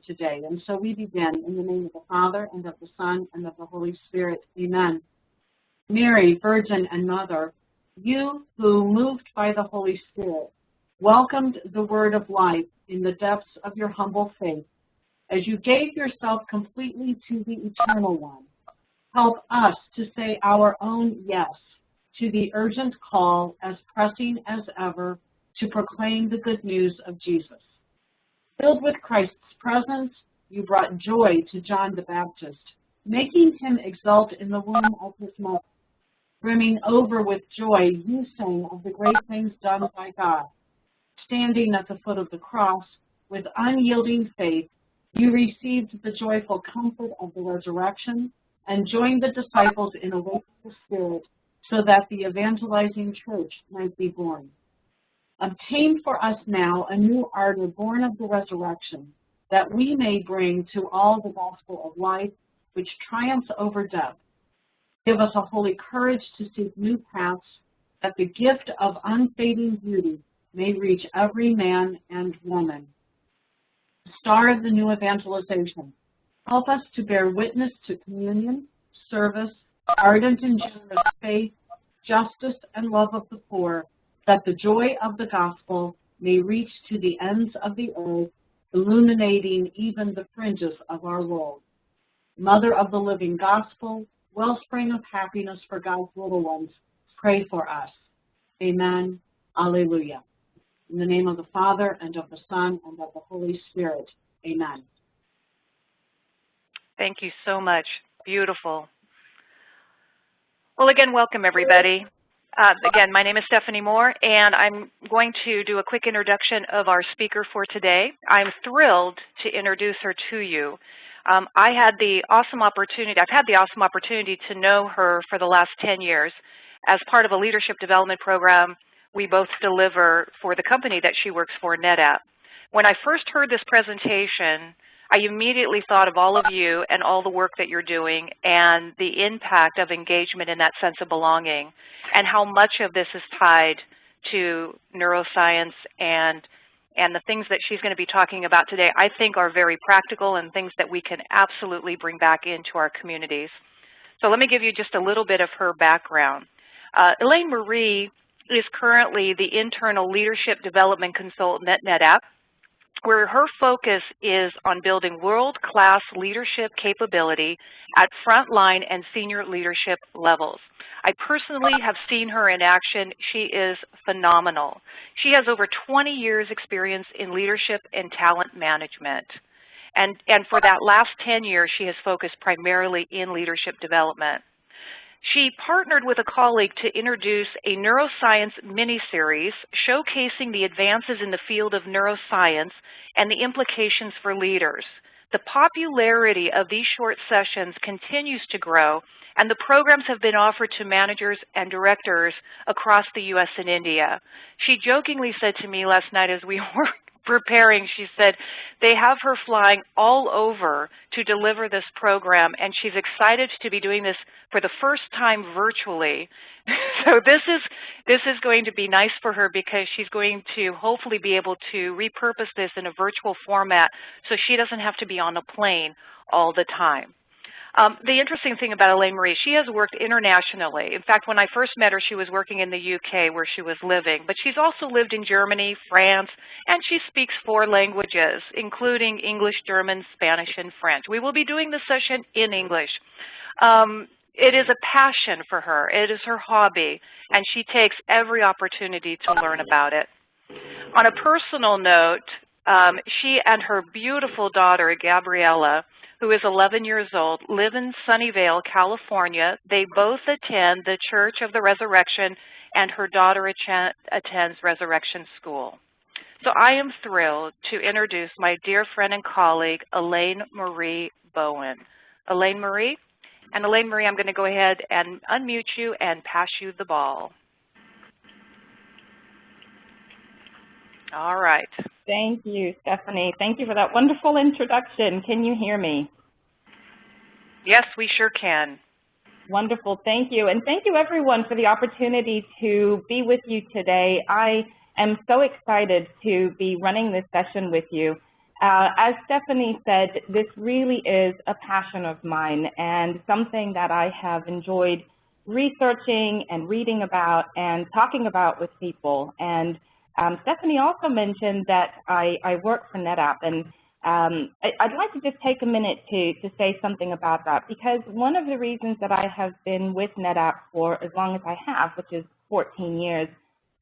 today. And so we begin in the name of the Father, and of the Son, and of the Holy Spirit. Amen. Mary, Virgin and Mother, you who, moved by the Holy Spirit, welcomed the word of life in the depths of your humble faith, as you gave yourself completely to the Eternal One, help us to say our own yes to the urgent call, as pressing as ever, to proclaim the good news of Jesus. Filled with Christ's presence, you brought joy to John the Baptist, making him exult in the womb of his mother. Brimming over with joy, you sang of the great things done by God. Standing at the foot of the cross, with unyielding faith, you received the joyful comfort of the resurrection and joined the disciples in awakening the Spirit, so that the evangelizing church might be born. Obtain for us now a new ardor born of the resurrection, that we may bring to all the gospel of life, which triumphs over death. Give us a holy courage to seek new paths, that the gift of unfading beauty may reach every man and woman. Star of the new evangelization, help us to bear witness to communion, service, ardent and generous faith, justice, and love of the poor, that the joy of the gospel may reach to the ends of the earth, illuminating even the fringes of our world. Mother of the living gospel, wellspring of happiness for God's little ones, pray for us. Amen. Alleluia. In the name of the Father, and of the Son, and of the Holy Spirit. Amen. Thank you so much. Beautiful. Well, again, welcome, everybody. Again, my name is Stephanie Moore, and I'm going to do a quick introduction of our speaker for today. I'm thrilled to introduce her to you. I've had the awesome opportunity to know her for the last 10 years as part of a leadership development program we both deliver for the company that she works for, NetApp. When I first heard this presentation, I immediately thought of all of you and all the work that you're doing and the impact of engagement in that sense of belonging, and how much of this is tied to neuroscience and the things that she's going to be talking about today, I think are very practical and things that we can absolutely bring back into our communities. So let me give you just a little bit of her background. Elaine-Marie is currently the internal leadership development consultant at NetApp, where her focus is on building world-class leadership capability at frontline and senior leadership levels. I personally have seen her in action. She is phenomenal. She has over 20 years experience in leadership and talent management. And for that last 10 years, she has focused primarily in leadership development. She partnered with a colleague to introduce a neuroscience mini-series showcasing the advances in the field of neuroscience and the implications for leaders. The popularity of these short sessions continues to grow, and the programs have been offered to managers and directors across the U.S. and India. She jokingly said to me last night as we were preparing, she said they have her flying all over to deliver this program, and she's excited to be doing this for the first time virtually. So this is going to be nice for her, because she's going to hopefully be able to repurpose this in a virtual format so she doesn't have to be on a plane all the time. The interesting thing about Elaine-Marie, she has worked internationally. In fact, when I first met her, she was working in the UK where she was living. But she's also lived in Germany, France, and she speaks 4 languages, including English, German, Spanish, and French. We will be doing this session in English. It is a passion for her. It is her hobby, and she takes every opportunity to learn about it. On a personal note, she and her beautiful daughter, Gabriella, who is 11 years old, live in Sunnyvale, California. They both attend the Church of the Resurrection, and her daughter attends Resurrection School. So I am thrilled to introduce my dear friend and colleague, Elaine-Marie Bohen. Elaine-Marie? And Elaine-Marie, I'm going to go ahead and unmute you and pass you the ball. All right. Thank you, Stephanie. Thank you for that wonderful introduction. Can you hear me? Yes, we sure can. Wonderful. Thank you. And thank you, everyone, for the opportunity to be with you today. I am so excited to be running this session with you. As Stephanie said, this really is a passion of mine and something that I have enjoyed researching and reading about and talking about with people. And Stephanie also mentioned that I work for NetApp, and I'd like to just take a minute to say something about that, because one of the reasons that I have been with NetApp for as long as I have, which is 14 years,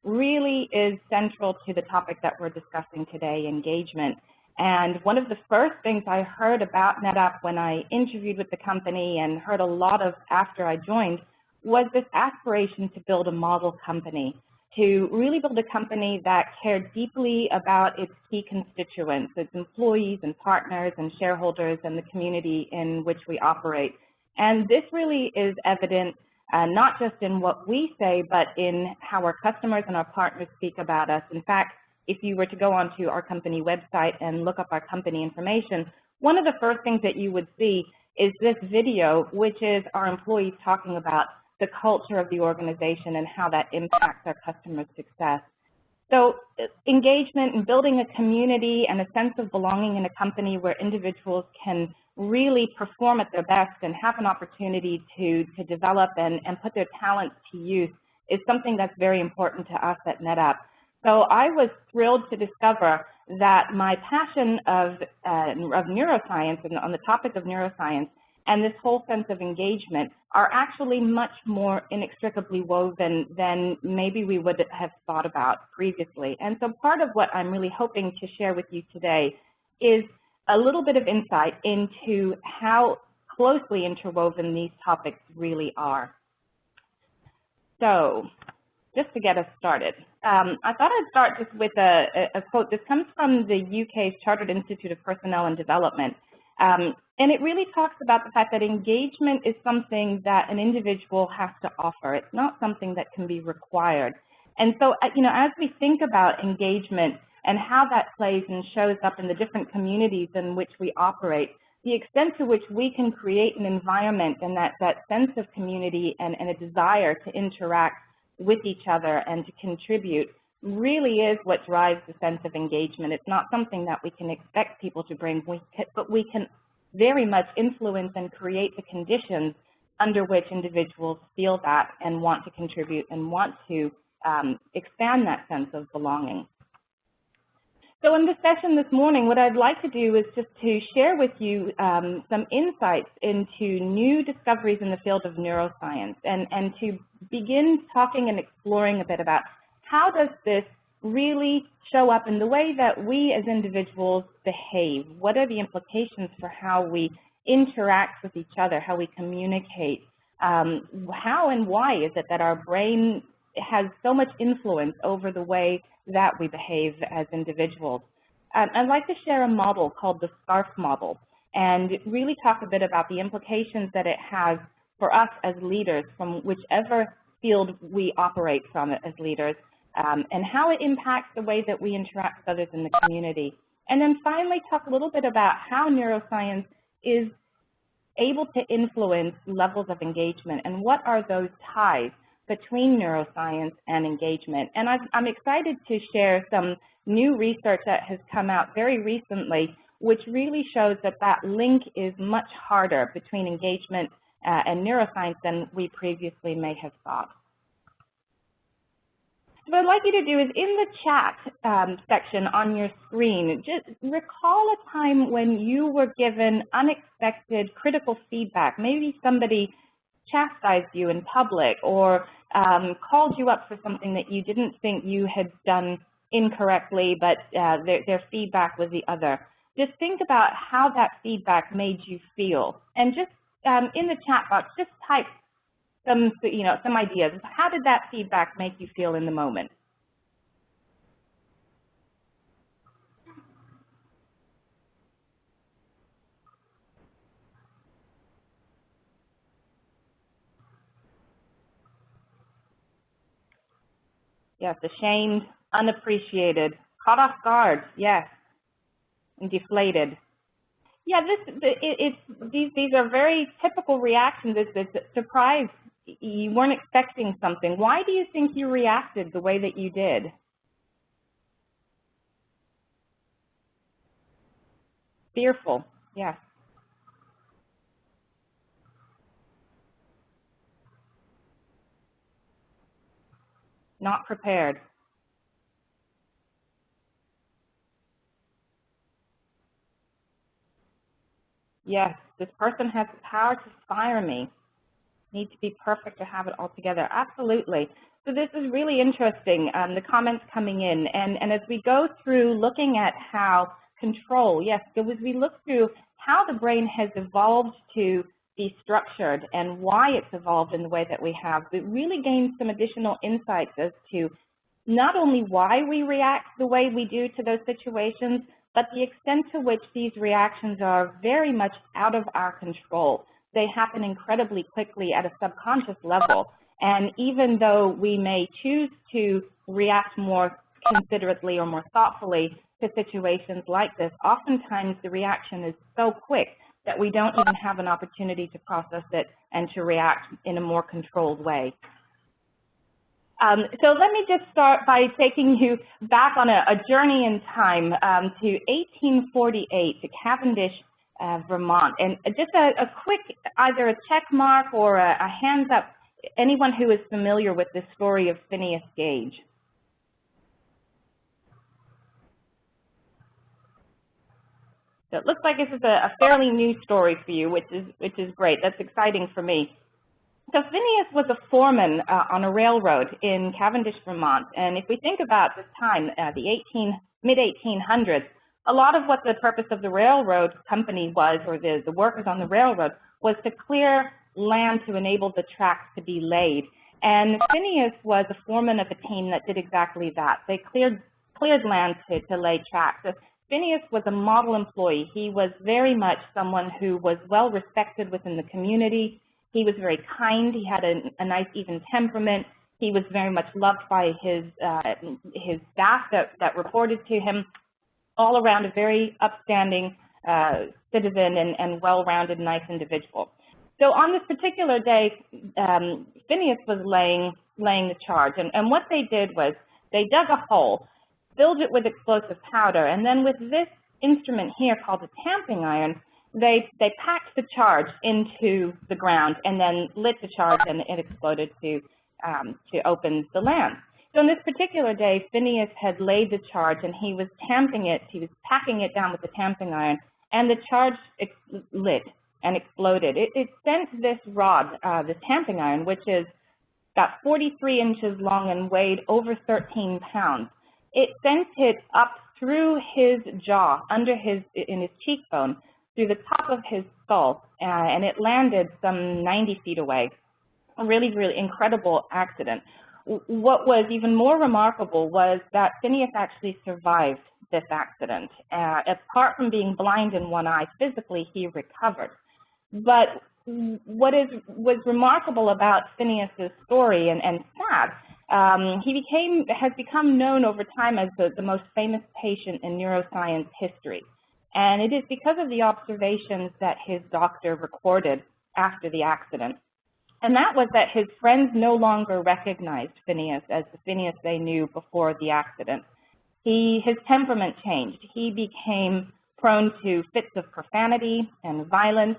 really is central to the topic that we're discussing today, engagement. And one of the first things I heard about NetApp when I interviewed with the company and heard a lot of after I joined was this aspiration to build a model company, to really build a company that cared deeply about its key constituents, its employees and partners and shareholders and the community in which we operate. And this really is evident not just in what we say, but in how our customers and our partners speak about us. In fact, if you were to go onto our company website and look up our company information, one of the first things that you would see is this video, which is our employees talking about the culture of the organization and how that impacts our customers' success. So engagement and building a community and a sense of belonging in a company where individuals can really perform at their best and have an opportunity to develop and put their talents to use is something that's very important to us at NetApp. So I was thrilled to discover that my passion of neuroscience and on the topic of neuroscience and this whole sense of engagement are actually much more inextricably woven than maybe we would have thought about previously. And so part of what I'm really hoping to share with you today is a little bit of insight into how closely interwoven these topics really are. So just to get us started, I thought I'd start just with a quote. This comes from the UK's Chartered Institute of Personnel and Development. And it really talks about the fact that engagement is something that an individual has to offer. It's not something that can be required. And so, as we think about engagement and how that plays and shows up in the different communities in which we operate, the extent to which we can create an environment and that sense of community and a desire to interact with each other and to contribute really is what drives the sense of engagement. It's not something that we can expect people to bring, but we can very much influence and create the conditions under which individuals feel that and want to contribute and want to expand that sense of belonging. So in this session this morning, what I'd like to do is just to share with you some insights into new discoveries in the field of neuroscience and to begin talking and exploring a bit about how does this really show up in the way that we as individuals behave? What are the implications for how we interact with each other, how we communicate? How and why is it that our brain has so much influence over the way that we behave as individuals? I'd like to share a model called the SCARF model and really talk a bit about the implications that it has for us as leaders from whichever field we operate from as leaders, and how it impacts the way that we interact with others in the community. And then finally talk a little bit about how neuroscience is able to influence levels of engagement and what are those ties between neuroscience and engagement. And I'm excited to share some new research that has come out very recently, which really shows that that link is much harder between engagement and neuroscience than we previously may have thought. So what I'd like you to do is in the chat section on your screen, just recall a time when you were given unexpected critical feedback. Maybe somebody chastised you in public or called you up for something that you didn't think you had done incorrectly, but their feedback was the other. Just think about how that feedback made you feel. And just in the chat box, just type some ideas. How did that feedback make you feel in the moment? Yes, ashamed, unappreciated, caught off guard, yes, and deflated. Yeah, these are very typical reactions. It's surprise. You weren't expecting something. Why do you think you reacted the way that you did? Fearful, yes. Not prepared. Yes, this person has the power to fire me. Need to be perfect to have it all together. Absolutely. So this is really interesting, the comments coming in. And as we go through looking at how control, yes, so as we look through how the brain has evolved to be structured and why it's evolved in the way that we have, it really gains some additional insights as to not only why we react the way we do to those situations, but the extent to which these reactions are very much out of our control. They happen incredibly quickly at a subconscious level. And even though we may choose to react more considerately or more thoughtfully to situations like this, oftentimes the reaction is so quick that we don't even have an opportunity to process it and to react in a more controlled way. So let me just start by taking you back on a journey in time to 1848 to Cavendish, Vermont. And just a quick, either a check mark or a hands up, anyone who is familiar with the story of Phineas Gage. So it looks like this is a fairly new story for you, which is great. That's exciting for me. So Phineas was a foreman on a railroad in Cavendish, Vermont. And if we think about this time, the mid-1800s, a lot of what the purpose of the railroad company was, or the workers on the railroad, was to clear land to enable the tracks to be laid. And Phineas was a foreman of a team that did exactly that. They cleared land to lay tracks. So Phineas was a model employee. He was very much someone who was well respected within the community. He was very kind. He had a nice, even temperament. He was very much loved by his staff that reported to him. All around a very upstanding citizen and well-rounded, nice individual. So on this particular day, Phineas was laying the charge. And what they did was they dug a hole, filled it with explosive powder, and then with this instrument here called a tamping iron, they packed the charge into the ground and then lit the charge, and it exploded to open the land. So on this particular day, Phineas had laid the charge and he was tamping it, he was packing it down with the tamping iron, and the charge lit and exploded. It sent this rod, this tamping iron, which is about 43 inches long and weighed over 13 pounds. It sent it up through his jaw, in his cheekbone, through the top of his skull, and it landed some 90 feet away. A really, really incredible accident. What was even more remarkable was that Phineas actually survived this accident. Apart from being blind in one eye, physically he recovered. But what was remarkable about Phineas's story and sad, he has become known over time as the most famous patient in neuroscience history. And it is because of the observations that his doctor recorded after the accident. And that was that his friends no longer recognized Phineas as the Phineas they knew before the accident. His temperament changed. He became prone to fits of profanity and violence.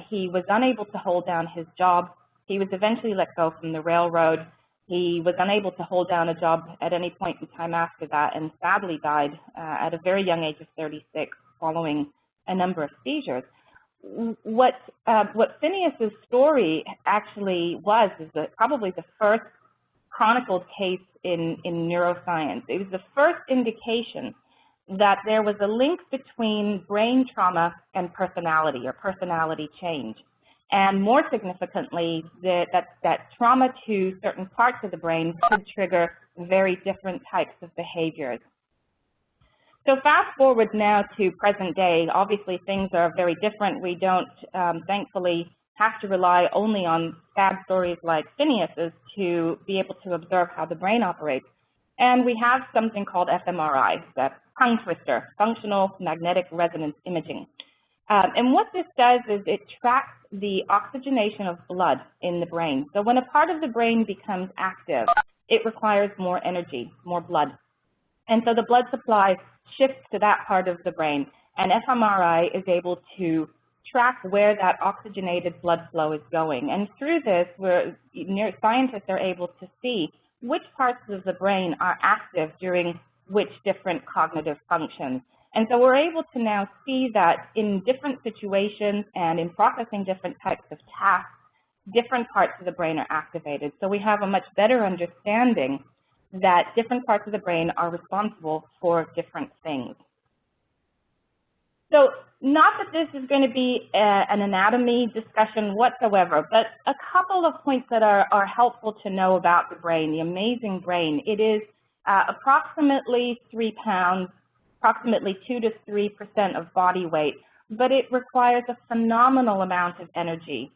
He was unable to hold down his job. He was eventually let go from the railroad. He was unable to hold down a job at any point in time after that, and sadly died at a very young age of 36 following a number of seizures. What Phineas's story actually was is probably the first chronicled case in neuroscience. It was the first indication that there was a link between brain trauma and personality, or personality change. And more significantly, that trauma to certain parts of the brain could trigger very different types of behaviors. So fast forward now to present day, obviously things are very different. We don't, thankfully, have to rely only on sad stories like Phineas's to be able to observe how the brain operates. And we have something called fMRI, the tongue twister, functional magnetic resonance imaging. And what this does is it tracks the oxygenation of blood in the brain. So when a part of the brain becomes active, it requires more energy, more blood. And so the blood supply shifts to that part of the brain. and fMRI is able to track where that oxygenated blood flow is going. And through this, scientists are able to see which parts of the brain are active during which different cognitive functions. And so we're able to now see that in different situations and in processing different types of tasks, different parts of the brain are activated. So we have a much better understanding that different parts of the brain are responsible for different things. So not that this is going to be an anatomy discussion whatsoever, but a couple of points that are helpful to know about the brain, the amazing brain. It is approximately 3 pounds, approximately 2 to 3% of body weight, but it requires a phenomenal amount of energy.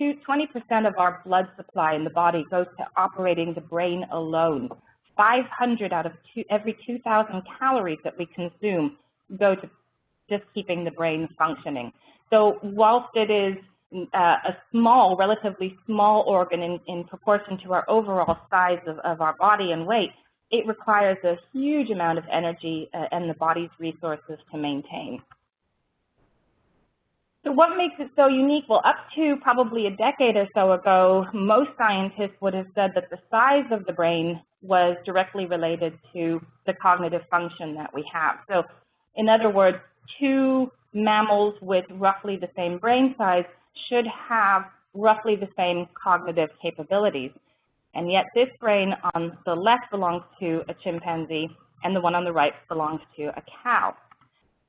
20% of our blood supply in the body goes to operating the brain alone. 500 out of every 2,000 calories that we consume go to just keeping the brain functioning. So whilst it is a small, relatively small organ in proportion to our overall size of our body and weight, it requires a huge amount of energy and the body's resources to maintain. So what makes it so unique? Well, up to probably a decade or so ago, most scientists would have said that the size of the brain was directly related to the cognitive function that we have. So in other words, 2 mammals with roughly the same brain size should have roughly the same cognitive capabilities. And yet this brain on the left belongs to a chimpanzee, and the one on the right belongs to a cow.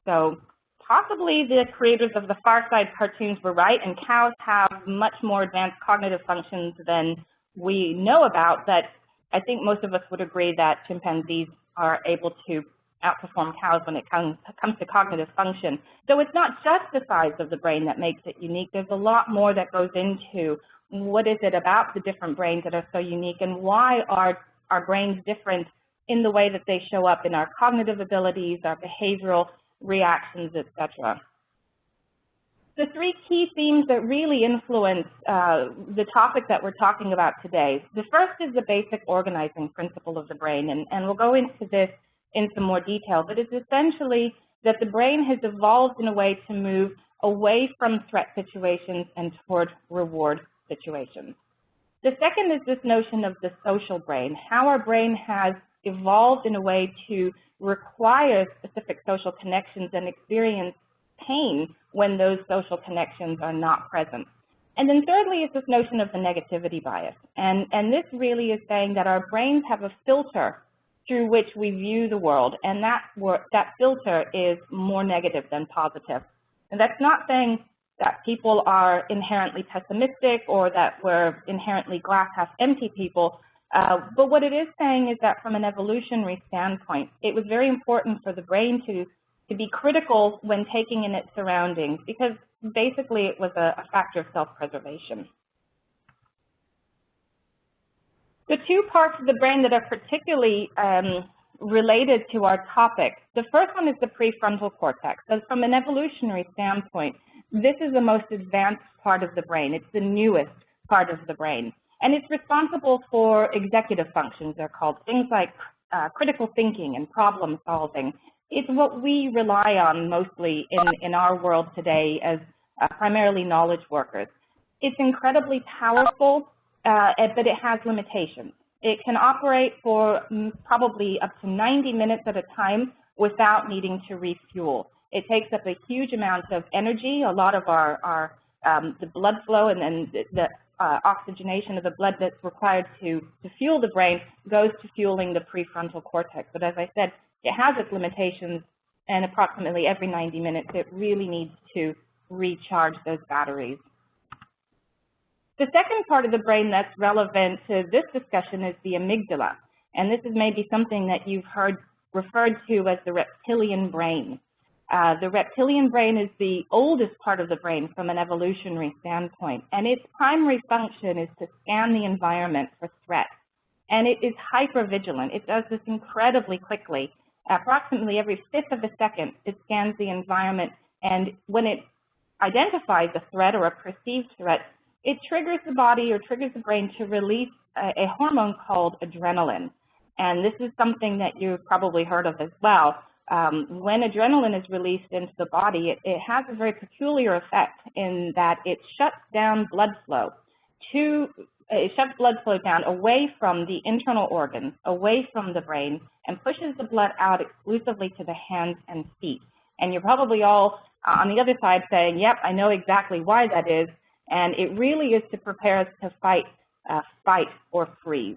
So possibly the creators of the Far Side cartoons were right, and cows have much more advanced cognitive functions than we know about, but I think most of us would agree that chimpanzees are able to outperform cows when it comes to cognitive function. So it's not just the size of the brain that makes it unique. There's a lot more that goes into what is it about the different brains that are so unique, and why are our brains different in the way that they show up in our cognitive abilities, our behavioral reactions, etc. The 3 key themes that really influence the topic that we're talking about today. The first is the basic organizing principle of the brain, and we'll go into this in some more detail, but it's essentially that the brain has evolved in a way to move away from threat situations and toward reward situations. The second is this notion of the social brain, how our brain has evolved in a way to require specific social connections and experience pain when those social connections are not present. And then thirdly is this notion of the negativity bias. And this really is saying that our brains have a filter through which we view the world, and that filter is more negative than positive. And that's not saying that people are inherently pessimistic or that we're inherently glass half empty people, but what it is saying is that from an evolutionary standpoint, it was very important for the brain to be critical when taking in its surroundings, because basically it was a factor of self-preservation. The 2 parts of the brain that are particularly related to our topic, the first one is the prefrontal cortex. So from an evolutionary standpoint, this is the most advanced part of the brain. It's the newest part of the brain. And it's responsible for executive functions, they're called, things like critical thinking and problem solving. It's what we rely on mostly in our world today as primarily knowledge workers. It's incredibly powerful, but it has limitations. It can operate for probably up to 90 minutes at a time without needing to refuel. It takes up a huge amount of energy. A lot of the blood flow and then the oxygenation of the blood that's required to fuel the brain goes to fueling the prefrontal cortex. But as I said, it has its limitations, and approximately every 90 minutes, it really needs to recharge those batteries. The second part of the brain that's relevant to this discussion is the amygdala, and this is maybe something that you've heard referred to as the reptilian brain. The reptilian brain is the oldest part of the brain from an evolutionary standpoint, and its primary function is to scan the environment for threats. And it is hypervigilant. It does this incredibly quickly. Approximately every 1/5 of a second, it scans the environment, and when it identifies a threat or a perceived threat, it triggers the body or triggers the brain to release a hormone called adrenaline. And this is something that you've probably heard of as well. when adrenaline is released into the body, it has a very peculiar effect in that it shuts down blood flow it shuts blood flow down away from the internal organs, away from the brain, and pushes the blood out exclusively to the hands and feet. And you're probably all on the other side saying, yep, I know exactly why that is, and it really is to prepare us to fight or freeze.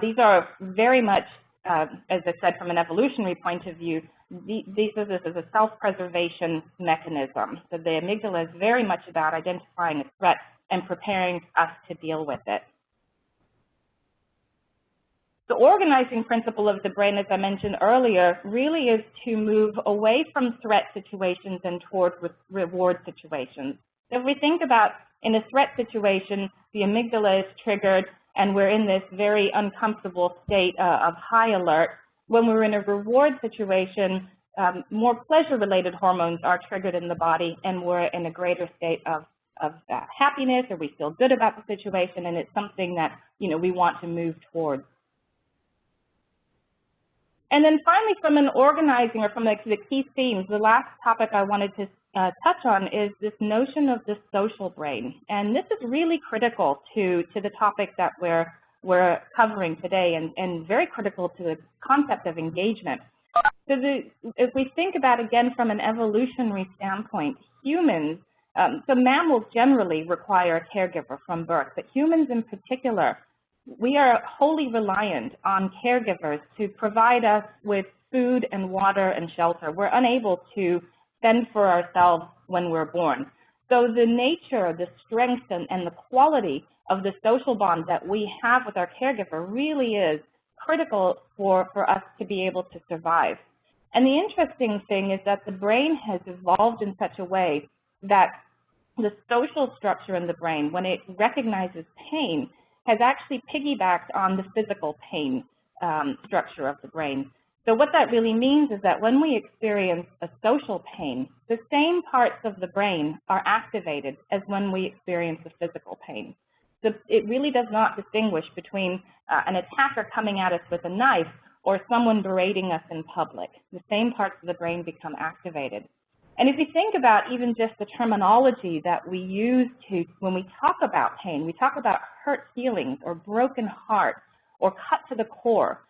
These are very much, as I said, from an evolutionary point of view, this is a self-preservation mechanism. So the amygdala is very much about identifying a threat and preparing us to deal with it. The organizing principle of the brain, as I mentioned earlier, really is to move away from threat situations and toward reward situations. So if we think about in a threat situation, the amygdala is triggered and we're in this very uncomfortable state of high alert. When we're in a reward situation, more pleasure-related hormones are triggered in the body and we're in a greater state of happiness, or we feel good about the situation, and it's something that, we want to move towards. And then finally, from an organizing, or from the key themes, the last topic I wanted to touch on is this notion of the social brain. And this is really critical to the topic that we're covering today, and very critical to the concept of engagement. So if we think about, again, from an evolutionary standpoint, humans, so mammals generally require a caregiver from birth, but humans in particular, we are wholly reliant on caregivers to provide us with food and water and shelter. We're unable to fend for ourselves when we're born. So the nature, the strength, and the quality of the social bond that we have with our caregiver really is critical for us to be able to survive. And the interesting thing is that the brain has evolved in such a way that the social structure in the brain, when it recognizes pain, has actually piggybacked on the physical pain structure of the brain. So what that really means is that when we experience a social pain, the same parts of the brain are activated as when we experience a physical pain. So it really does not distinguish between an attacker coming at us with a knife or someone berating us in public. The same parts of the brain become activated. And if you think about even just the terminology that we use when we talk about pain, we talk about hurt feelings or broken heart or cut to the core.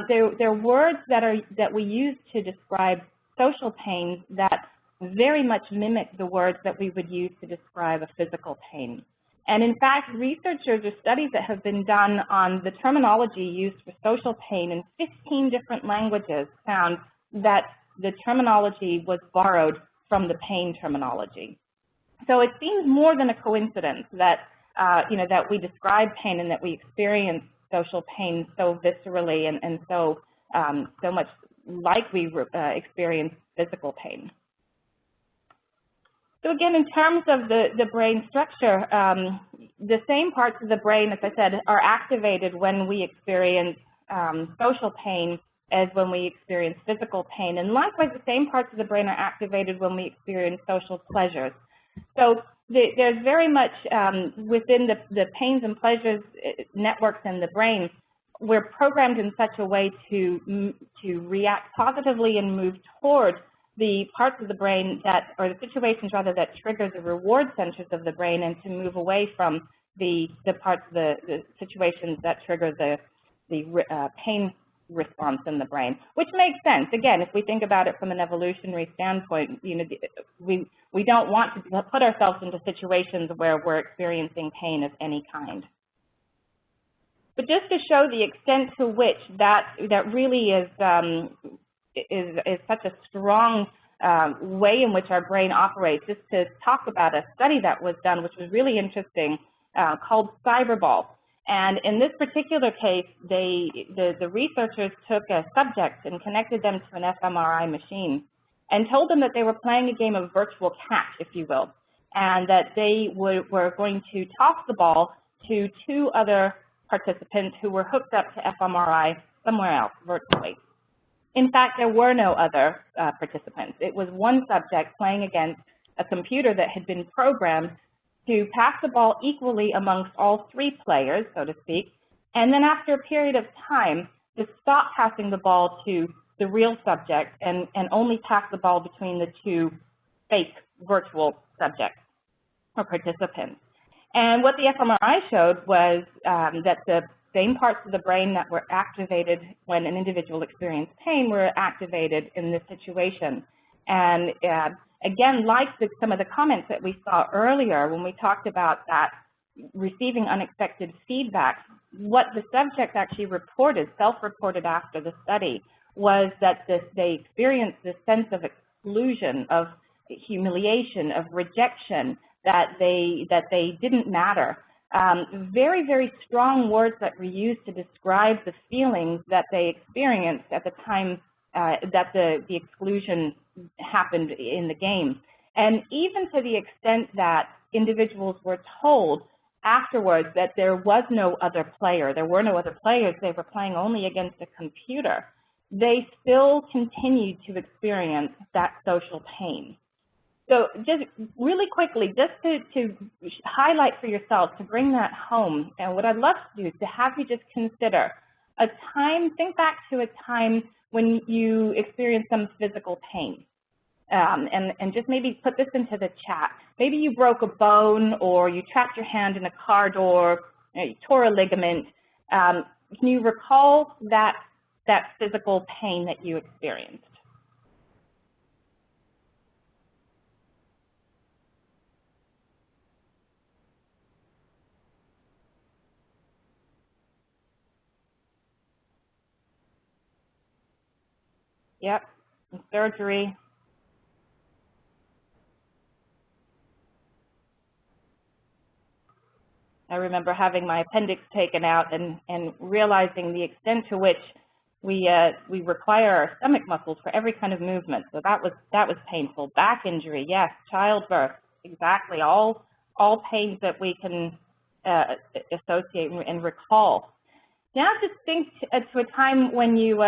They're words that we use to describe social pain that very much mimic the words that we would use to describe a physical pain. And in fact, researchers or studies that have been done on the terminology used for social pain in 15 different languages found that the terminology was borrowed from the pain terminology. So it seems more than a coincidence that, that we describe pain and that we experience social pain so viscerally and so much like we experience physical pain. So again, in terms of the brain structure, the same parts of the brain, as I said, are activated when we experience social pain as when we experience physical pain. And likewise, the same parts of the brain are activated when we experience social pleasures. So there's very much within the pains and pleasures networks in the brain, we're programmed in such a way to react positively and move toward the parts of the brain or the situations rather, that trigger the reward centers of the brain, and to move away from the parts of the situations that trigger the pain response in the brain, which makes sense. Again, if we think about it from an evolutionary standpoint, we don't want to put ourselves into situations where we're experiencing pain of any kind. But just to show the extent to which that really is such a strong way in which our brain operates, just to talk about a study that was done, which was really interesting, called Cyberball. And in this particular case, the researchers took a subject and connected them to an fMRI machine and told them that they were playing a game of virtual catch, if you will, and that they were going to toss the ball to two other participants who were hooked up to fMRI somewhere else virtually. In fact, there were no other participants. It was one subject playing against a computer that had been programmed to pass the ball equally amongst all three players, so to speak, and then after a period of time, to stop passing the ball to the real subject and only pass the ball between the two fake virtual subjects or participants. And what the fMRI showed was that the same parts of the brain that were activated when an individual experienced pain were activated in this situation. And again, like some of the comments that we saw earlier when we talked about that receiving unexpected feedback, what the subject actually reported, self-reported after the study, was that they experienced this sense of exclusion, of humiliation, of rejection, that they didn't matter. Very, very strong words that were used to describe the feelings that they experienced at the time that the exclusion happened in the game. And even to the extent that individuals were told afterwards that there was no other player, there were no other players, they were playing only against a computer, they still continued to experience that social pain. So just really quickly, just to highlight for yourself, to bring that home, and what I'd love to do is to have you just consider a time, think back to a time when you experienced some physical pain. And just maybe put this into the chat. Maybe you broke a bone, or you trapped your hand in a car door, you tore a ligament. Can you recall that physical pain that you experienced? Yep, surgery. I remember having my appendix taken out and realizing the extent to which we require our stomach muscles for every kind of movement. So that was painful. Back injury, yes. Childbirth, exactly. All pains that we can associate and recall. Now just think to a time when you,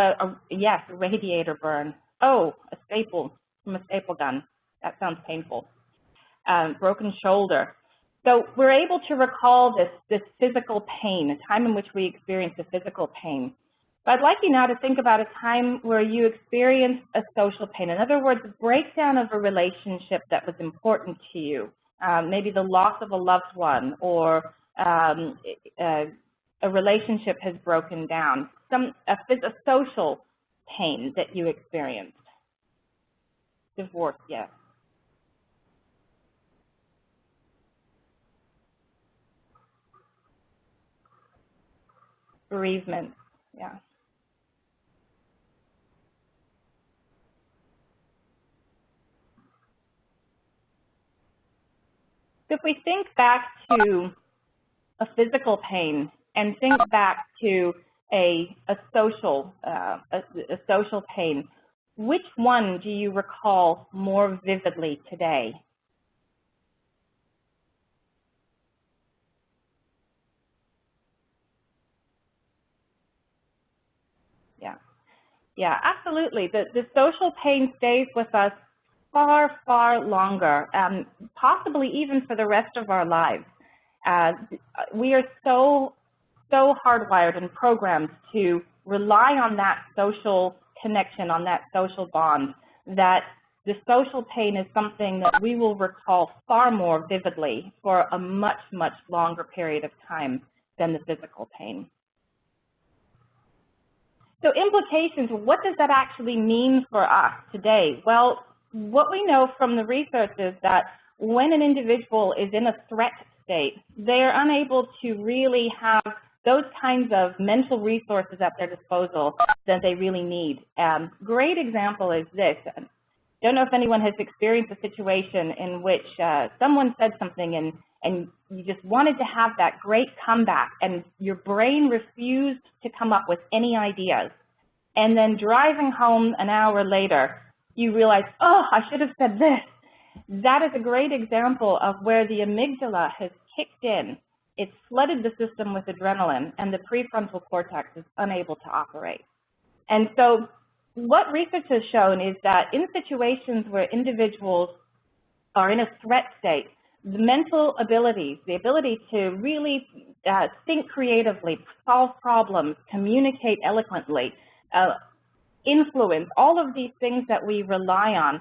yes, a radiator burn. Oh, a staple from a staple gun. That sounds painful. Broken shoulder. So we're able to recall this physical pain, a time in which we experienced a physical pain. But I'd like you now to think about a time where you experienced a social pain. In other words, a breakdown of a relationship that was important to you. Maybe the loss of a loved one, or a relationship has broken down. A social pain that you experienced. Divorce, yes. Bereavement, yeah. So if we think back to a physical pain and think back to a social pain, which one do you recall more vividly today? Yeah, absolutely. The social pain stays with us far, far longer, possibly even for the rest of our lives. We are so hardwired and programmed to rely on that social connection, on that social bond, that the social pain is something that we will recall far more vividly for a much, much longer period of time than the physical pain. So implications, what does that actually mean for us today? Well, what we know from the research is that when an individual is in a threat state, they are unable to really have those kinds of mental resources at their disposal that they really need. Great example is this. I don't know if anyone has experienced a situation in which someone said something and you just wanted to have that great comeback, and your brain refused to come up with any ideas. And then driving home an hour later, you realize, oh, I should have said this. That is a great example of where the amygdala has kicked in. It's flooded the system with adrenaline, and the prefrontal cortex is unable to operate. And so what research has shown is that in situations where individuals are in a threat state, the mental abilities, the ability to really think creatively, solve problems, communicate eloquently, influence, all of these things that we rely on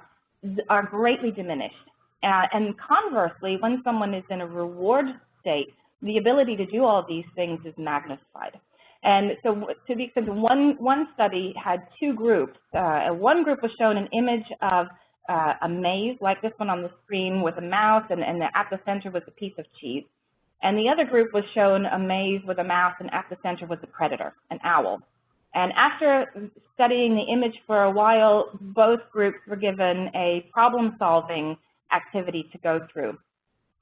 are greatly diminished. And conversely, when someone is in a reward state, the ability to do all of these things is magnified. And so to the extent one study had two groups. One group was shown an image of a maze, like this one on the screen, with a mouse, and at the center was a piece of cheese. And the other group was shown a maze with a mouse, and at the center was a predator, an owl. And after studying the image for a while, both groups were given a problem-solving activity to go through.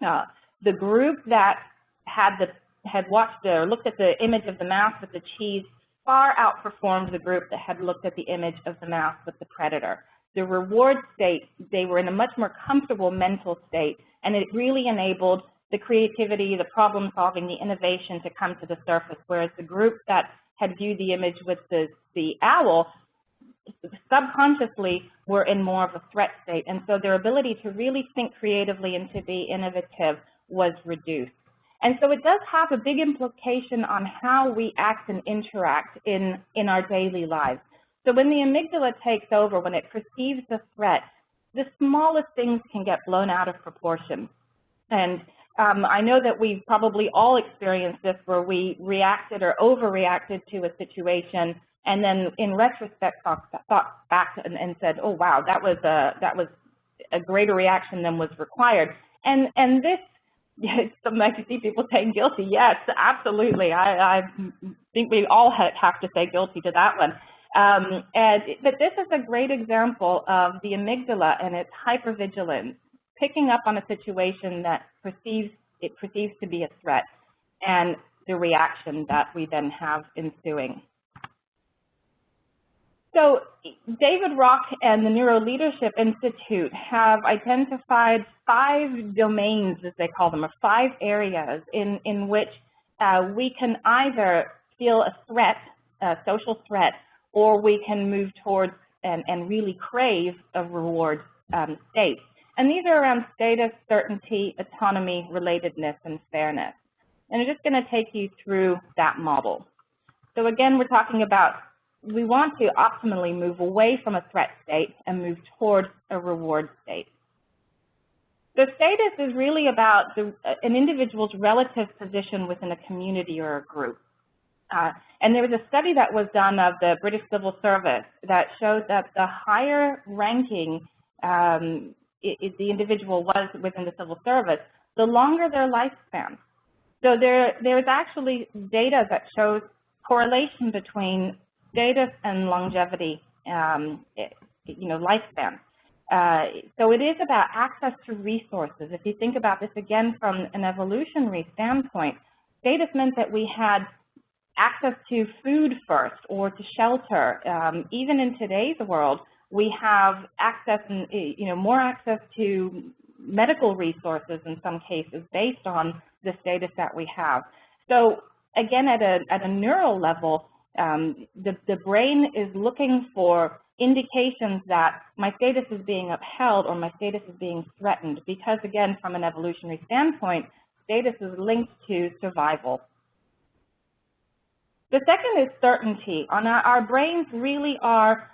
The group that had watched or looked at the image of the mouse with the cheese far outperformed the group that had looked at the image of the mouse with the predator. The reward state, they were in a much more comfortable mental state, and it really enabled the creativity, the problem solving, the innovation to come to the surface, whereas the group that had viewed the image with the owl subconsciously were in more of a threat state, and so their ability to really think creatively and to be innovative was reduced. And so it does have a big implication on how we act and interact in our daily lives. So when the amygdala takes over, when it perceives a threat, the smallest things can get blown out of proportion. And I know that we've probably all experienced this, where we reacted or overreacted to a situation, and then in retrospect thought back and said, oh wow, that was a greater reaction than was required. And this, sometimes you see people saying guilty. Yes, absolutely. I think we all have to say guilty to that one. But this is a great example of the amygdala and its hypervigilance, picking up on a situation that it perceives to be a threat, and the reaction that we then have ensuing. So David Rock and the Neuro Leadership Institute have identified 5 domains, as they call them, or 5 areas in which we can either feel a threat, a social threat, or we can move towards and really crave a reward state. And these are around status, certainty, autonomy, relatedness, and fairness. And I'm just going to take you through that model. So again, we're talking about we want to optimally move away from a threat state and move toward a reward state. The status is really about an individual's relative position within a community or a group. And there was a study that was done of the British Civil Service that showed that the higher ranking the individual was within the civil service, the longer their lifespan. So there's actually data that shows correlation between status and longevity, lifespan. So it is about access to resources. If you think about this again from an evolutionary standpoint, status meant that we had access to food first or to shelter. Even in today's world, we have access, more access to medical resources in some cases based on the status that we have. So again, at a neural level, the brain is looking for indications that my status is being upheld or my status is being threatened, because again, from an evolutionary standpoint, status is linked to survival. The second is certainty. Our brains really are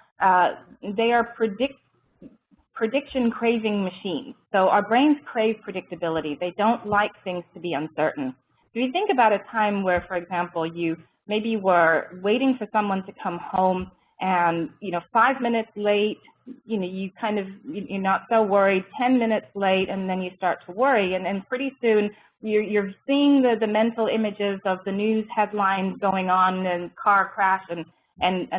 they are prediction craving machines. So our brains crave predictability. They don't like things to be uncertain. So you think about a time where, for example, you maybe were waiting for someone to come home, and 5 minutes late, you're not so worried. 10 minutes late, and then you start to worry, and pretty soon you're seeing the mental images of the news headlines going on, and car crash, and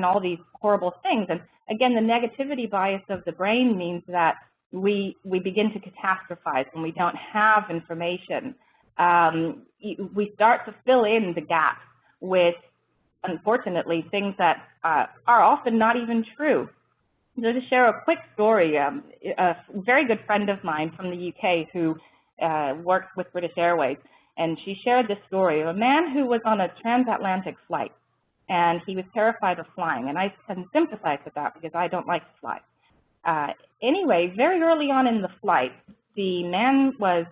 all these horrible things. And again, the negativity bias of the brain means that we begin to catastrophize when we don't have information. We start to fill in the gaps with, unfortunately, things that are often not even true. So to share a quick story, a very good friend of mine from the UK who works with British Airways, and she shared this story of a man who was on a transatlantic flight, and he was terrified of flying, and I can sympathize with that because I don't like to fly. Anyway, very early on in the flight, the man was,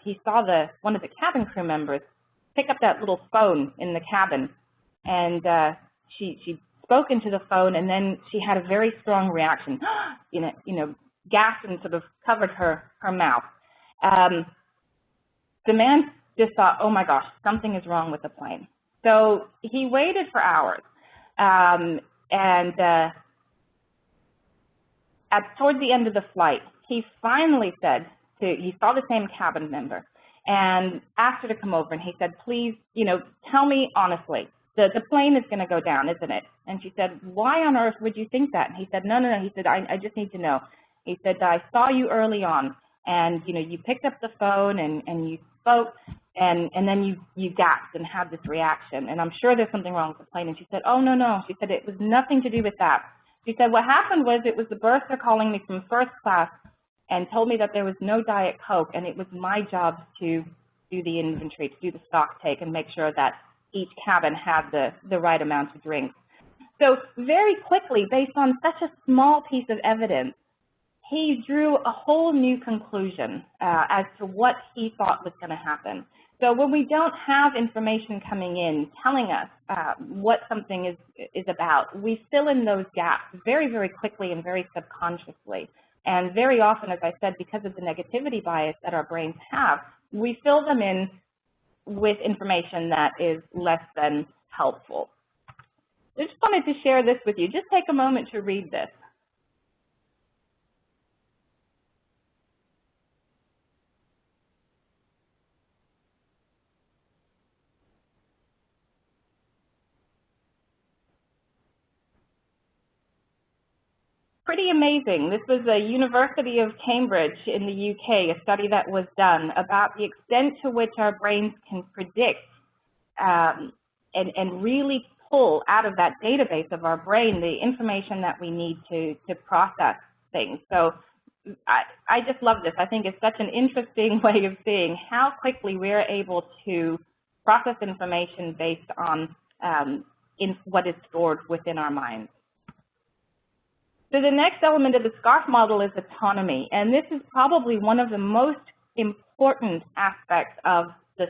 he saw one of the cabin crew members pick up that little phone in the cabin, and she spoke into the phone, and then she had a very strong reaction, gasped and sort of covered her mouth. The man just thought, oh my gosh, something is wrong with the plane. So he waited for hours, towards the end of the flight, he finally said he saw the same cabin member and asked her to come over, and he said, please, tell me honestly, the plane is going to go down, isn't it? And she said, why on earth would you think that? And he said, no. He said, I just need to know. He said, I saw you early on, and, you picked up the phone and you spoke, and then you gasped and had this reaction, and I'm sure there's something wrong with the plane. And she said, oh, no. She said, it was nothing to do with that. She said, what happened was it was the bursar calling me from first class and told me that there was no Diet Coke, and it was my job to do the inventory, to do the stock take, and make sure that each cabin had the right amount of drinks. So very quickly, based on such a small piece of evidence, he drew a whole new conclusion as to what he thought was going to happen. So when we don't have information coming in telling us what something is about, we fill in those gaps very, very quickly and very subconsciously. And very often, as I said, because of the negativity bias that our brains have, we fill them in with information that is less than helpful. I just wanted to share this with you. Just take a moment to read this. Pretty amazing. This was a University of Cambridge in the UK, a study that was done about the extent to which our brains can predict and really pull out of that database of our brain the information that we need to process things. So I just love this. I think it's such an interesting way of seeing how quickly we're able to process information based on what is stored within our minds. So the next element of the SCARF model is autonomy, and this is probably one of the most important aspects of these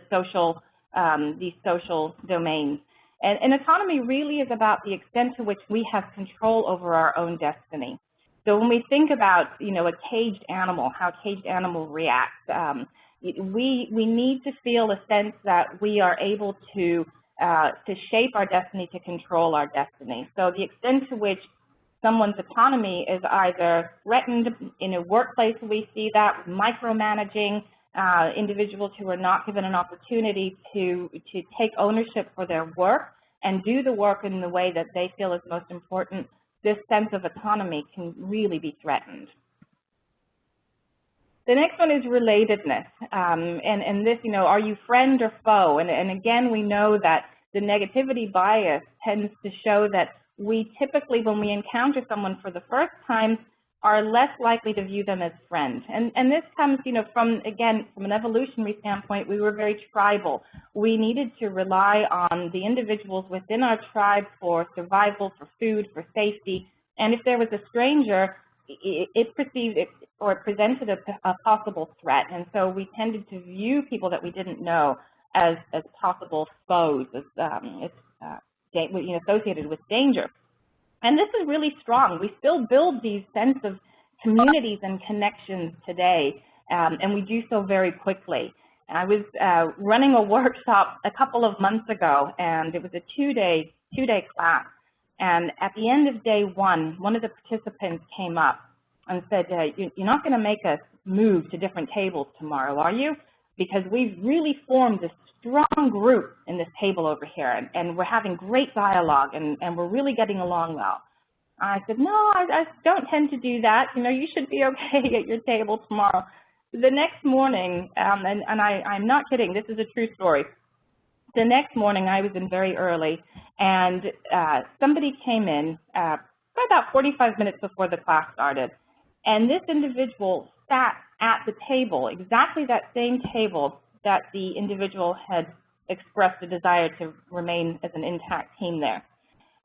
social domains. And autonomy really is about the extent to which we have control over our own destiny. So when we think about, a caged animal, how a caged animal reacts, we need to feel a sense that we are able to shape our destiny, to control our destiny. So the extent to which someone's autonomy is either threatened in a workplace, we see that micromanaging, individuals who are not given an opportunity to take ownership for their work and do the work in the way that they feel is most important, this sense of autonomy can really be threatened. The next one is relatedness, and this, are you friend or foe? And again, we know that the negativity bias tends to show that we typically, when we encounter someone for the first time, are less likely to view them as friends. And this comes, from an evolutionary standpoint, we were very tribal. We needed to rely on the individuals within our tribe for survival, for food, for safety. And if there was a stranger, it presented a possible threat. And so we tended to view people that we didn't know as possible foes, associated with danger. And this is really strong. We still build these sense of communities and connections today, and we do so very quickly. I was running a workshop a couple of months ago, and it was a two-day class. And at the end of day one of the participants came up and said, you're not going to make us move to different tables tomorrow, are you? Because we've really formed this strong group in this table over here, and we're having great dialogue, and we're really getting along well. I said, no, I don't tend to do that. You should be okay at your table tomorrow. The next morning, and I'm not kidding, this is a true story. The next morning, I was in very early, and somebody came in about 45 minutes before the class started, and this individual sat at the table, exactly that same table that the individual had expressed a desire to remain as an intact team there.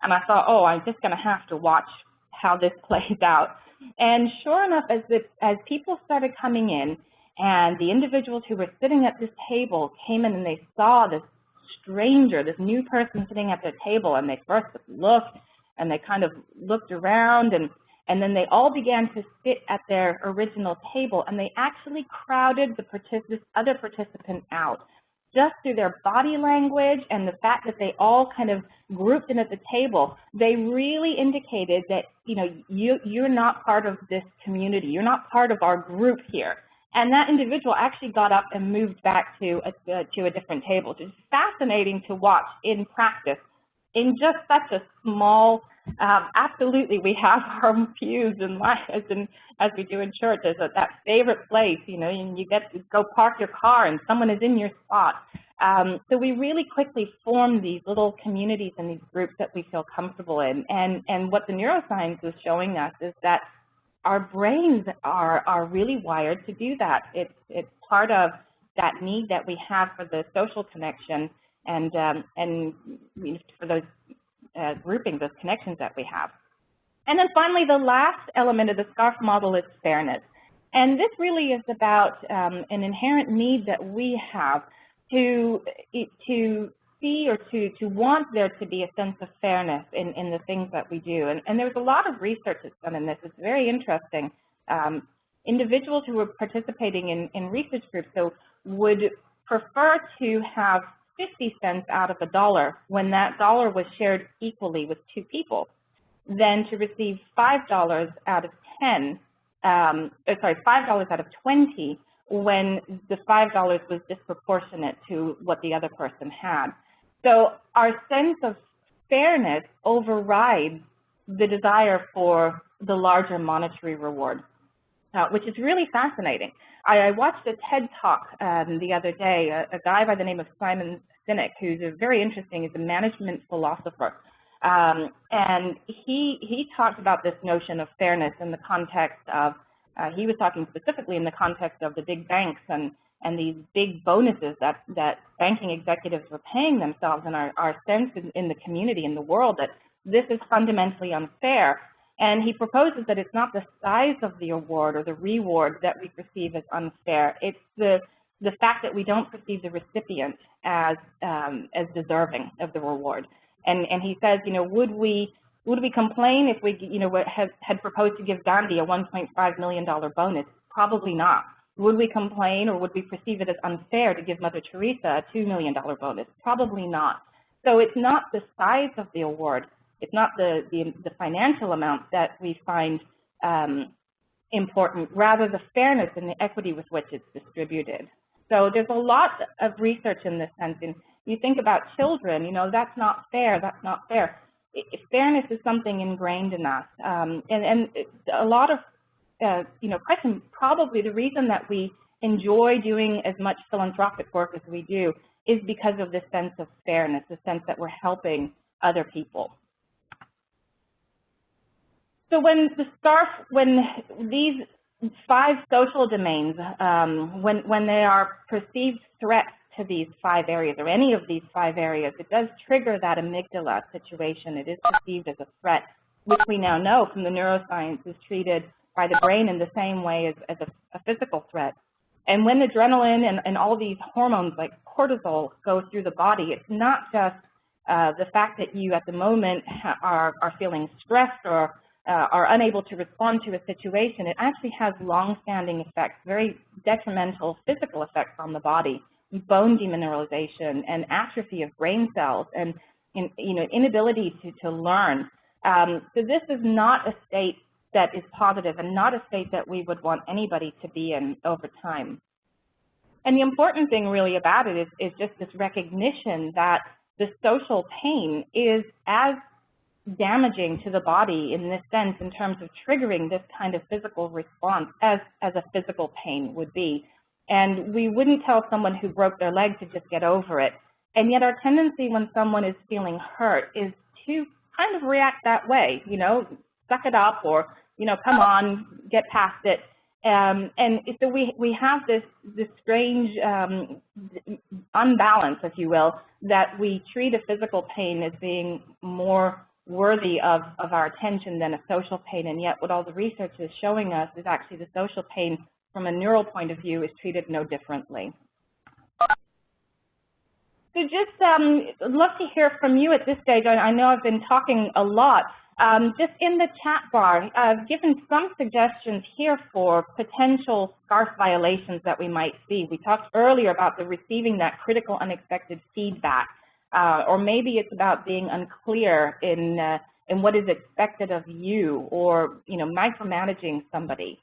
And I thought, oh, I'm just going to have to watch how this plays out. And sure enough, as people started coming in, and the individuals who were sitting at this table came in and they saw this stranger, this new person sitting at their table, and they first looked, and they kind of looked around, and then they all began to sit at their original table, and they actually crowded this other participant out. Just through their body language and the fact that they all kind of grouped in at the table, they really indicated that, you know, you're not part of this community. You're not part of our group here. And that individual actually got up and moved back to a different table. It's fascinating to watch in practice in just such a small, absolutely, we have our pews as we do in church. There's that favorite place, you know, and you get to go park your car and someone is in your spot. So we really quickly form these little communities and these groups that we feel comfortable in. And what the neuroscience is showing us is that our brains are really wired to do that. It's part of that need that we have for the social connection and for those groupings, those connections that we have. And then finally, the last element of the SCARF model is fairness. And this really is about an inherent need that we have to see or to want there to be a sense of fairness in the things that we do. And there's a lot of research that's done in this. It's very interesting. Individuals who are participating in research groups would prefer to have 50 cents out of $1 when that dollar was shared equally with 2 people, than to receive $5 out of 10, $5 out of 20 when the $5 was disproportionate to what the other person had. So our sense of fairness overrides the desire for the larger monetary reward, which is really fascinating. I watched a TED Talk the other day, a guy by the name of Simon Sinek, who's very interesting, he's a management philosopher. And he talked about this notion of fairness in the context of, he was talking specifically in the context of the big banks and these big bonuses that banking executives were paying themselves, and our sense in the community, in the world, that this is fundamentally unfair. And he proposes that it's not the size of the award or the reward that we perceive as unfair. It's the fact that we don't perceive the recipient as deserving of the reward. And he says, you know, would we complain if we, you know, had proposed to give Gandhi a $1.5 million bonus? Probably not. Would we complain or would we perceive it as unfair to give Mother Teresa a $2 million bonus? Probably not. So it's not the size of the award. It's not the financial amount that we find important, rather the fairness and the equity with which it's distributed. So there's a lot of research in this sense. And you think about children, you know, that's not fair, that's not fair. Fairness is something ingrained in us. And a lot of, you know, question, probably the reason that we enjoy doing as much philanthropic work as we do is because of this sense of fairness, the sense that we're helping other people. So when these 5 social domains, when they are perceived threats to these 5 areas, or any of these 5 areas, it does trigger that amygdala situation. It is perceived as a threat, which we now know from the neuroscience is treated by the brain in the same way as a physical threat. And when adrenaline and all these hormones like cortisol go through the body, it's not just the fact that you at the moment are feeling stressed or are unable to respond to a situation. It actually has long-standing effects, very detrimental physical effects on the body, bone demineralization and atrophy of brain cells, and you know, inability to learn. So this is not a state that is positive and not a state that we would want anybody to be in over time. And the important thing really about it is just this recognition that the social pain is as damaging to the body in this sense in terms of triggering this kind of physical response as a physical pain would be. And we wouldn't tell someone who broke their leg to just get over it. And yet our tendency when someone is feeling hurt is to kind of react that way, you know, suck it up, or, you know, come on, get past it. And so we have this strange unbalance, if you will, that we treat a physical pain as being more worthy of our attention than a social pain. And yet what all the research is showing us is actually the social pain from a neural point of view is treated no differently. So just love to hear from you at this stage. I know I've been talking a lot. Just in the chat bar, I've given some suggestions here for potential SCARF violations that we might see. We talked earlier about the receiving that critical unexpected feedback, or maybe it's about being unclear in what is expected of you, or micromanaging somebody,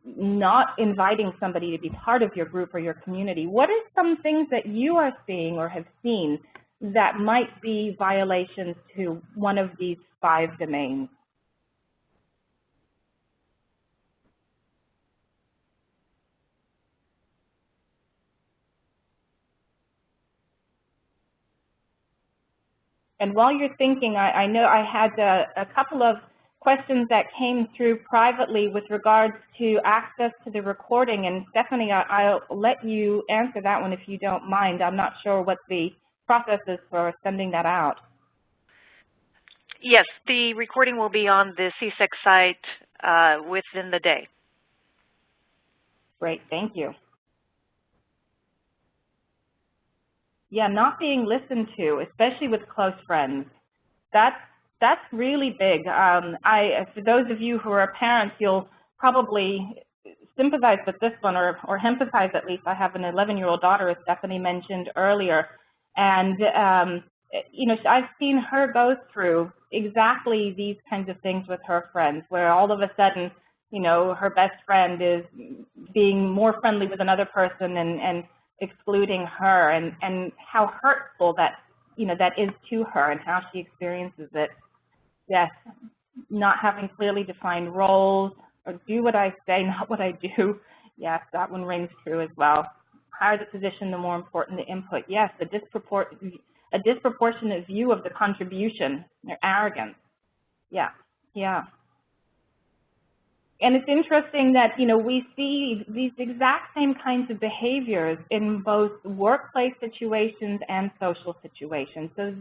not inviting somebody to be part of your group or your community. What are some things that you are seeing or have seen that might be violations to one of these 5 domains? And while you're thinking, I know I had a couple of questions that came through privately with regards to access to the recording. And Stephanie, I'll let you answer that one if you don't mind. I'm not sure what the process is for sending that out. Yes, the recording will be on the CSEC site within the day. Great, thank you. Yeah, not being listened to, especially with close friends, that's really big. For those of you who are parents, you'll probably sympathize with this one, or empathize at least. I have an 11-year-old daughter, as Stephanie mentioned earlier, and I've seen her go through exactly these kinds of things with her friends, where all of a sudden, her best friend is being more friendly with another person and excluding her, and how hurtful that that is to her and how she experiences it. Yes, not having clearly defined roles, or do what I say, not what I do. Yes, that one rings true as well. Higher the position, the more important the input. Yes, a disproportionate view of the contribution, their arrogance. Yeah, yeah. And it's interesting that, we see these exact same kinds of behaviors in both workplace situations and social situations. So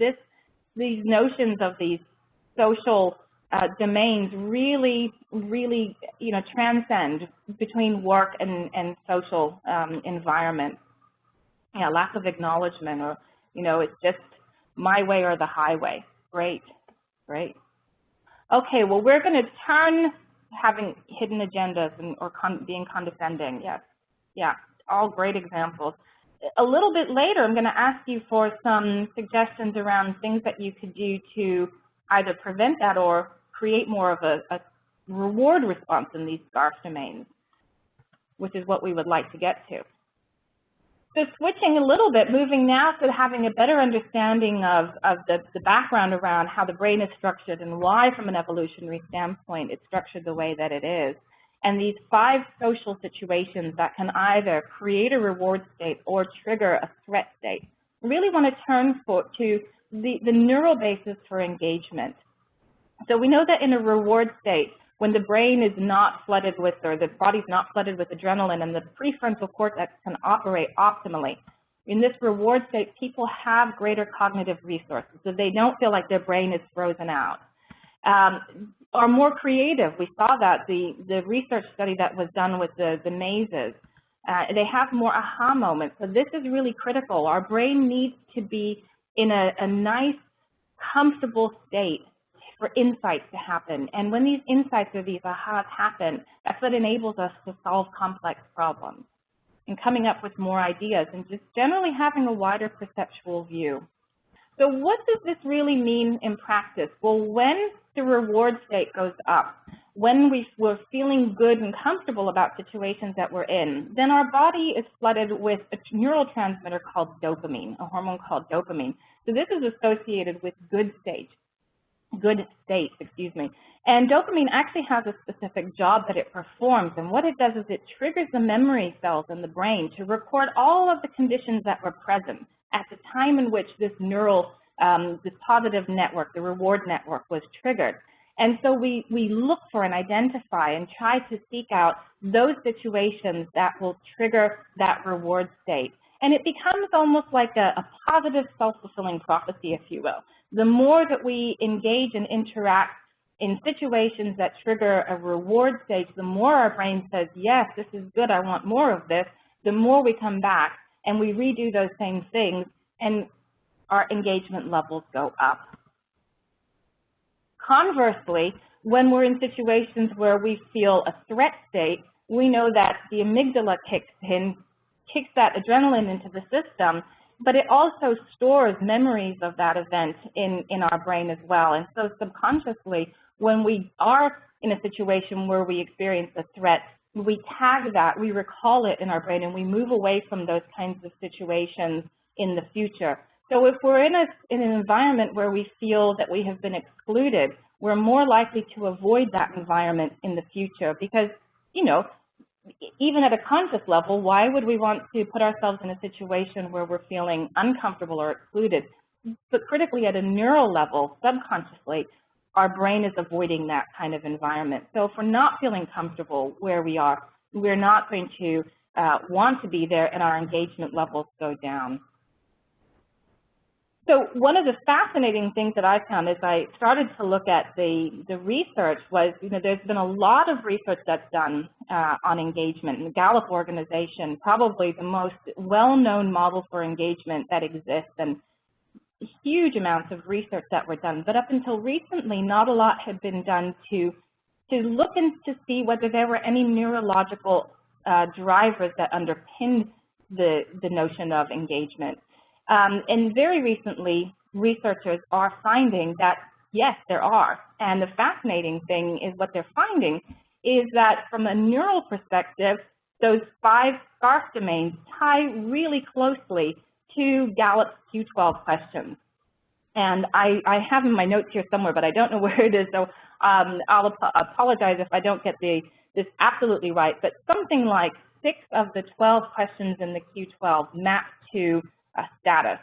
these notions of these social domains really, transcend between work and social environments. Yeah, lack of acknowledgement, or, it's just my way or the highway. Great, great. Okay, well, we're going to turn having hidden agendas or being condescending. Yes, yeah, all great examples. A little bit later, I'm going to ask you for some suggestions around things that you could do to either prevent that or create more of a reward response in these SCARF domains, which is what we would like to get to. So switching a little bit, moving now to having a better understanding of the background around how the brain is structured and why, from an evolutionary standpoint, it's structured the way that it is. And these 5 social situations that can either create a reward state or trigger a threat state. I really want to turn to the neural basis for engagement. So we know that in a reward state, when the brain is not flooded with, or the body's not flooded with adrenaline, and the prefrontal cortex can operate optimally. In this reward state, people have greater cognitive resources, so they don't feel like their brain is frozen out. Are more creative. We saw that the research study that was done with the mazes. They have more aha moments. So this is really critical. Our brain needs to be in a nice, comfortable state for insights to happen. And when these insights or these ahas happen, that's what enables us to solve complex problems and coming up with more ideas and just generally having a wider perceptual view. So what does this really mean in practice? Well, when the reward state goes up, when we're feeling good and comfortable about situations that we're in, then our body is flooded with a neurotransmitter called dopamine, a hormone called dopamine. So this is associated with good states, And dopamine actually has a specific job that it performs, and what it does is it triggers the memory cells in the brain to record all of the conditions that were present at the time in which this neural, this positive network, the reward network, was triggered. And so we look for and identify and try to seek out those situations that will trigger that reward state. And it becomes almost like a positive self-fulfilling prophecy, if you will. The more that we engage and interact in situations that trigger a reward stage, the more our brain says, yes, this is good, I want more of this, the more we come back and we redo those same things and our engagement levels go up. conversely, when we're in situations where we feel a threat state, we know that the amygdala kicks that adrenaline into the system, but it also stores memories of that event in our brain as well. And so subconsciously, when we are in a situation where we experience a threat, we tag that, we recall it in our brain, and we move away from those kinds of situations in the future. So if we're in an environment where we feel that we have been excluded, we're more likely to avoid that environment in the future because, you know, even at a conscious level, why would we want to put ourselves in a situation where we're feeling uncomfortable or excluded? But critically, at a neural level, subconsciously, our brain is avoiding that kind of environment. So if we're not feeling comfortable where we are, we're not going to want to be there, and our engagement levels go down. So one of the fascinating things that I found as I started to look at the research was, you know, there's been a lot of research that's done on engagement. And the Gallup organization, probably the most well-known model for engagement that exists, and huge amounts of research that were done. But up until recently, not a lot had been done to look and to see whether there were any neurological drivers that underpinned the notion of engagement. And very recently, researchers are finding that, yes, there are. And the fascinating thing is what they're finding is that from a neural perspective, those 5 SCARF domains tie really closely to Gallup's Q12 questions. And I have in my notes here somewhere, but I don't know where it is, so I'll apologize if I don't get this absolutely right. But something like 6 of the 12 questions in the Q12 map to status.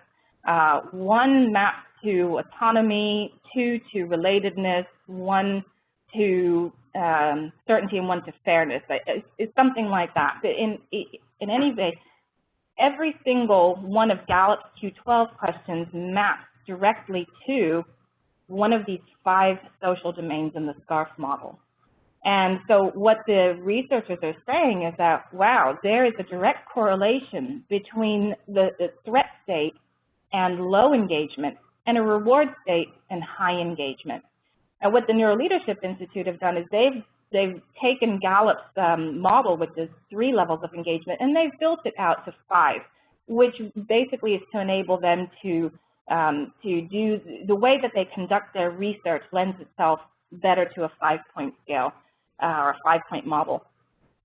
1 maps to autonomy, 2 to relatedness, 1 to certainty, and 1 to fairness. It's something like that. But in any way, every single one of Gallup's Q12 questions maps directly to one of these 5 social domains in the SCARF model. And so what the researchers are saying is that, wow, there is a direct correlation between the threat state and low engagement and a reward state and high engagement. And what the Neuroleadership Institute have done is they've taken Gallup's model, which is 3 levels of engagement, and they've built it out to 5, which basically is to enable them to do the way that they conduct their research lends itself better to a 5-point scale. Or a 5-point model.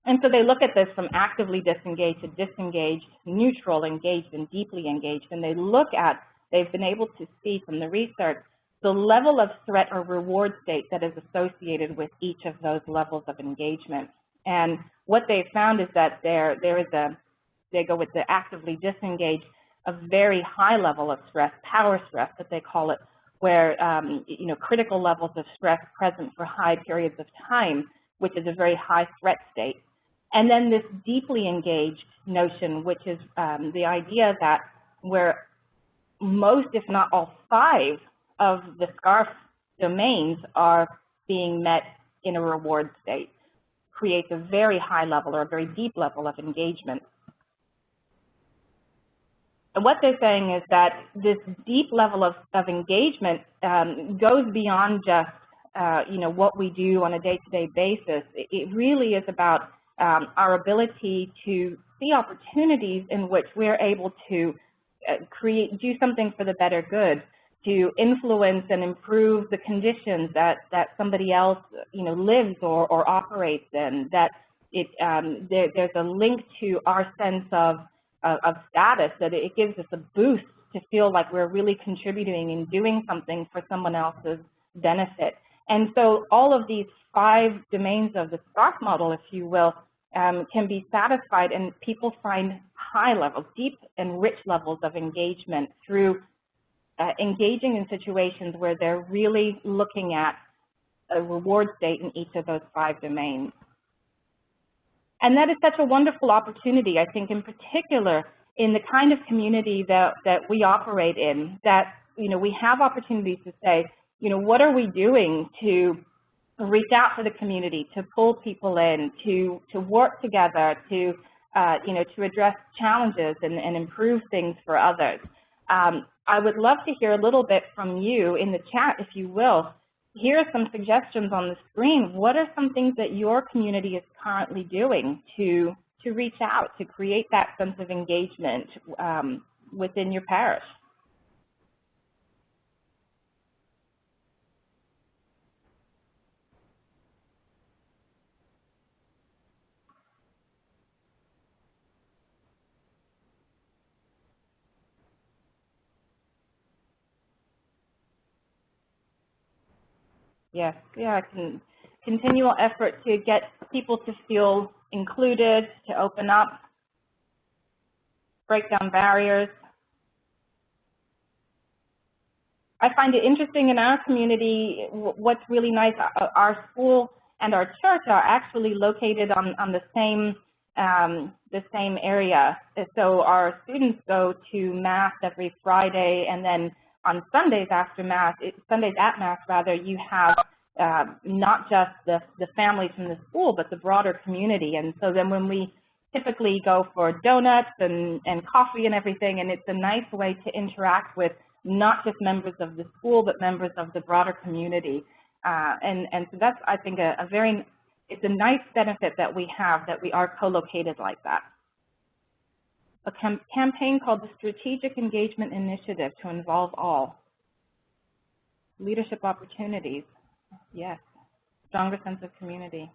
And so they look at this from actively disengaged to disengaged, neutral, engaged, and deeply engaged. And they look at, they've been able to see from the research, the level of threat or reward state that is associated with each of those levels of engagement. And what they found is that they go with the actively disengaged, a very high level of stress, power stress that they call it, where you know, critical levels of stress present for high periods of time, which is a very high threat state. And then this deeply engaged notion, which is the idea that where most, if not all 5 of the SCARF domains are being met in a reward state, creates a very high level or a very deep level of engagement. And what they're saying is that this deep level of engagement goes beyond just you know, what we do on a day-to-day basis. It really is about our ability to see opportunities in which we're able to do something for the better good, to influence and improve the conditions that somebody else, you know, lives or operates in. That there's a link to our sense of status, that it gives us a boost to feel like we're really contributing and doing something for someone else's benefit. And so all of these 5 domains of the SCARF model, if you will, can be satisfied, and people find high levels, deep and rich levels of engagement through engaging in situations where they're really looking at a reward state in each of those 5 domains. And that is such a wonderful opportunity, I think, in particular, in the kind of community that we operate in, that, you know, we have opportunities to say, you know, what are we doing to reach out to the community, to pull people in, to work together, to, you know, to address challenges and improve things for others. I would love to hear a little bit from you in the chat, if you will. here are some suggestions on the screen. What are some things that your community is currently doing to reach out, to create that sense of engagement within your parish? Yes, yeah, continual effort to get people to feel included, to open up, break down barriers. I find it interesting in our community, what's really nice, our school and our church are actually located on the same area. So our students go to Mass every Friday, and then on Sundays after Mass, Sundays at Mass rather, you have not just the families from the school, but the broader community. And so then when we typically go for donuts and coffee and everything, and it's a nice way to interact with not just members of the school, but members of the broader community. And so that's, I think, it's a nice benefit that we have, that we are co-located like that. A campaign called the Strategic Engagement Initiative to involve all. Leadership opportunities, yes. Stronger sense of community.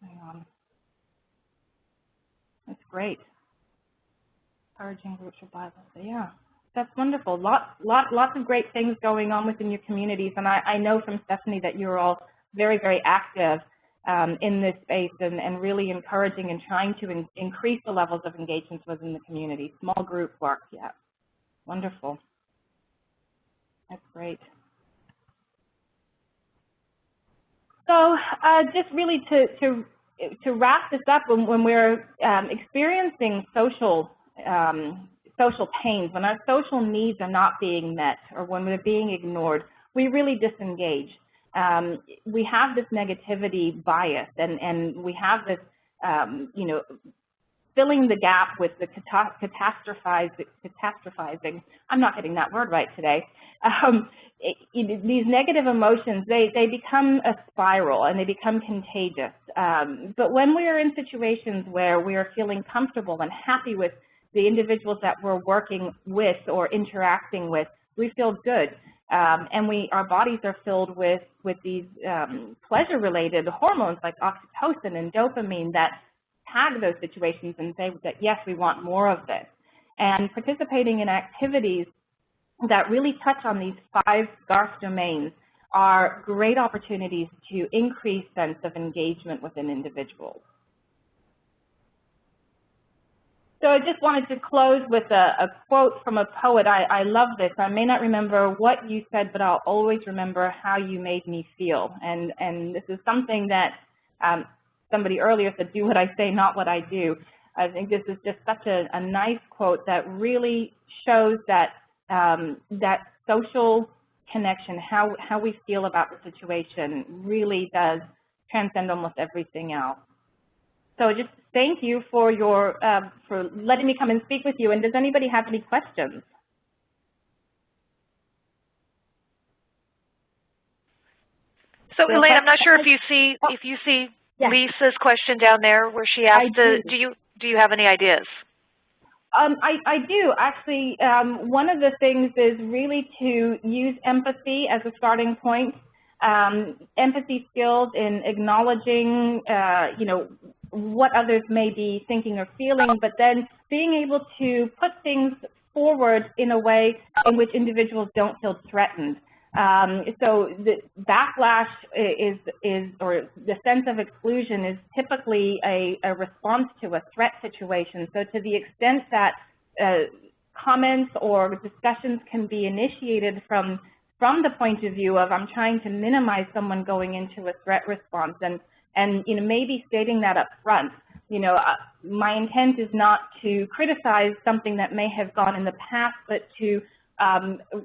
Hang on. That's great. Encouraging groups for Bible study, yeah. That's wonderful. Lots of great things going on within your communities, and I know from Stephanie that you're all very, very active in this space and really encouraging and trying to increase the levels of engagement within the community. Small group work, yeah. Wonderful. That's great. So just really to wrap this up, when we're experiencing social pains, when our social needs are not being met or when we're being ignored, we really disengage. We have this negativity bias, and we have this, filling the gap with the catastrophizing. I'm not getting that word right today. These negative emotions, they become a spiral and they become contagious. But when we are in situations where we are feeling comfortable and happy with the individuals that we're working with or interacting with, we feel good. And our bodies are filled with these pleasure-related hormones like oxytocin and dopamine that tag those situations and say that, yes, we want more of this. And participating in activities that really touch on these 5 GARF domains are great opportunities to increase sense of engagement within individuals. So I just wanted to close with a quote from a poet. I love this. I may not remember what you said, but I'll always remember how you made me feel. And this is something that somebody earlier said, do what I say, not what I do. I think this is just such a nice quote that really shows that that social connection, how we feel about the situation, really does transcend almost everything else. So just thank you for for letting me come and speak with you. And does anybody have any questions? So Elaine, I'm not sure if you see Yes. Lisa's question down there where she asked, do you have any ideas? I do actually. One of the things is really to use empathy as a starting point. Empathy skills in acknowledging, what others may be thinking or feeling, but then being able to put things forward in a way in which individuals don't feel threatened. So the backlash or the sense of exclusion is typically a response to a threat situation. So to the extent that comments or discussions can be initiated from the point of view of I'm trying to minimize someone going into a threat response, and maybe stating that up front. My intent is not to criticize something that may have gone in the past, but to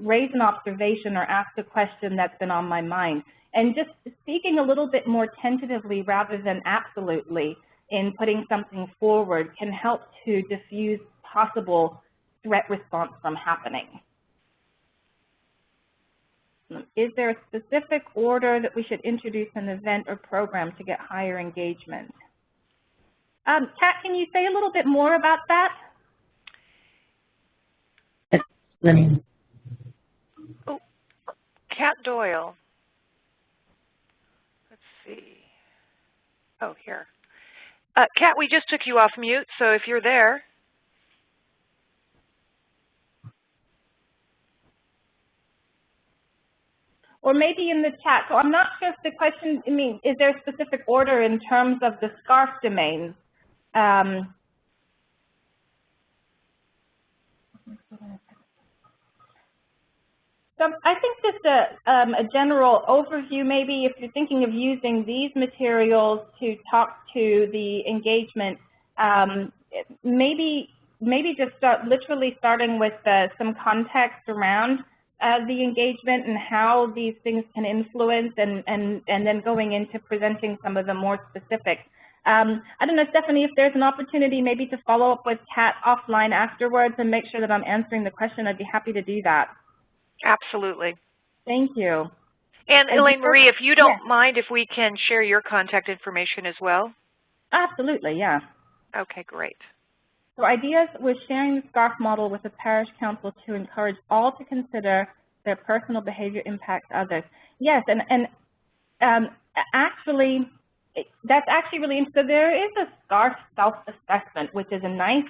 raise an observation or ask a question that's been on my mind. And just speaking a little bit more tentatively rather than absolutely in putting something forward can help to diffuse possible threat response from happening. Is there a specific order that we should introduce an event or program to get higher engagement? Kat, can you say a little bit more about that? Oh, Kat Doyle. Let's see. Oh, here. Kat, we just took you off mute, so if you're there. Or maybe in the chat. So I'm not sure if the question, is there a specific order in terms of the SCARF domains? So I think just a general overview, maybe if you're thinking of using these materials to talk to the engagement, maybe just literally starting with some context around the engagement and how these things can influence, and then going into presenting some of the more specifics. I don't know, Stephanie, if there's an opportunity maybe to follow up with Kat offline afterwards and make sure that I'm answering the question, I'd be happy to do that. Absolutely. Thank you. And Elaine-Marie, if you don't mind, if we can share your contact information as well? Absolutely, yeah. Okay, great. So ideas with sharing the SCARF model with the parish council to encourage all to consider their personal behavior impacts others. Yes, and actually, that's actually really interesting. So there is a SCARF self-assessment, which is a nice,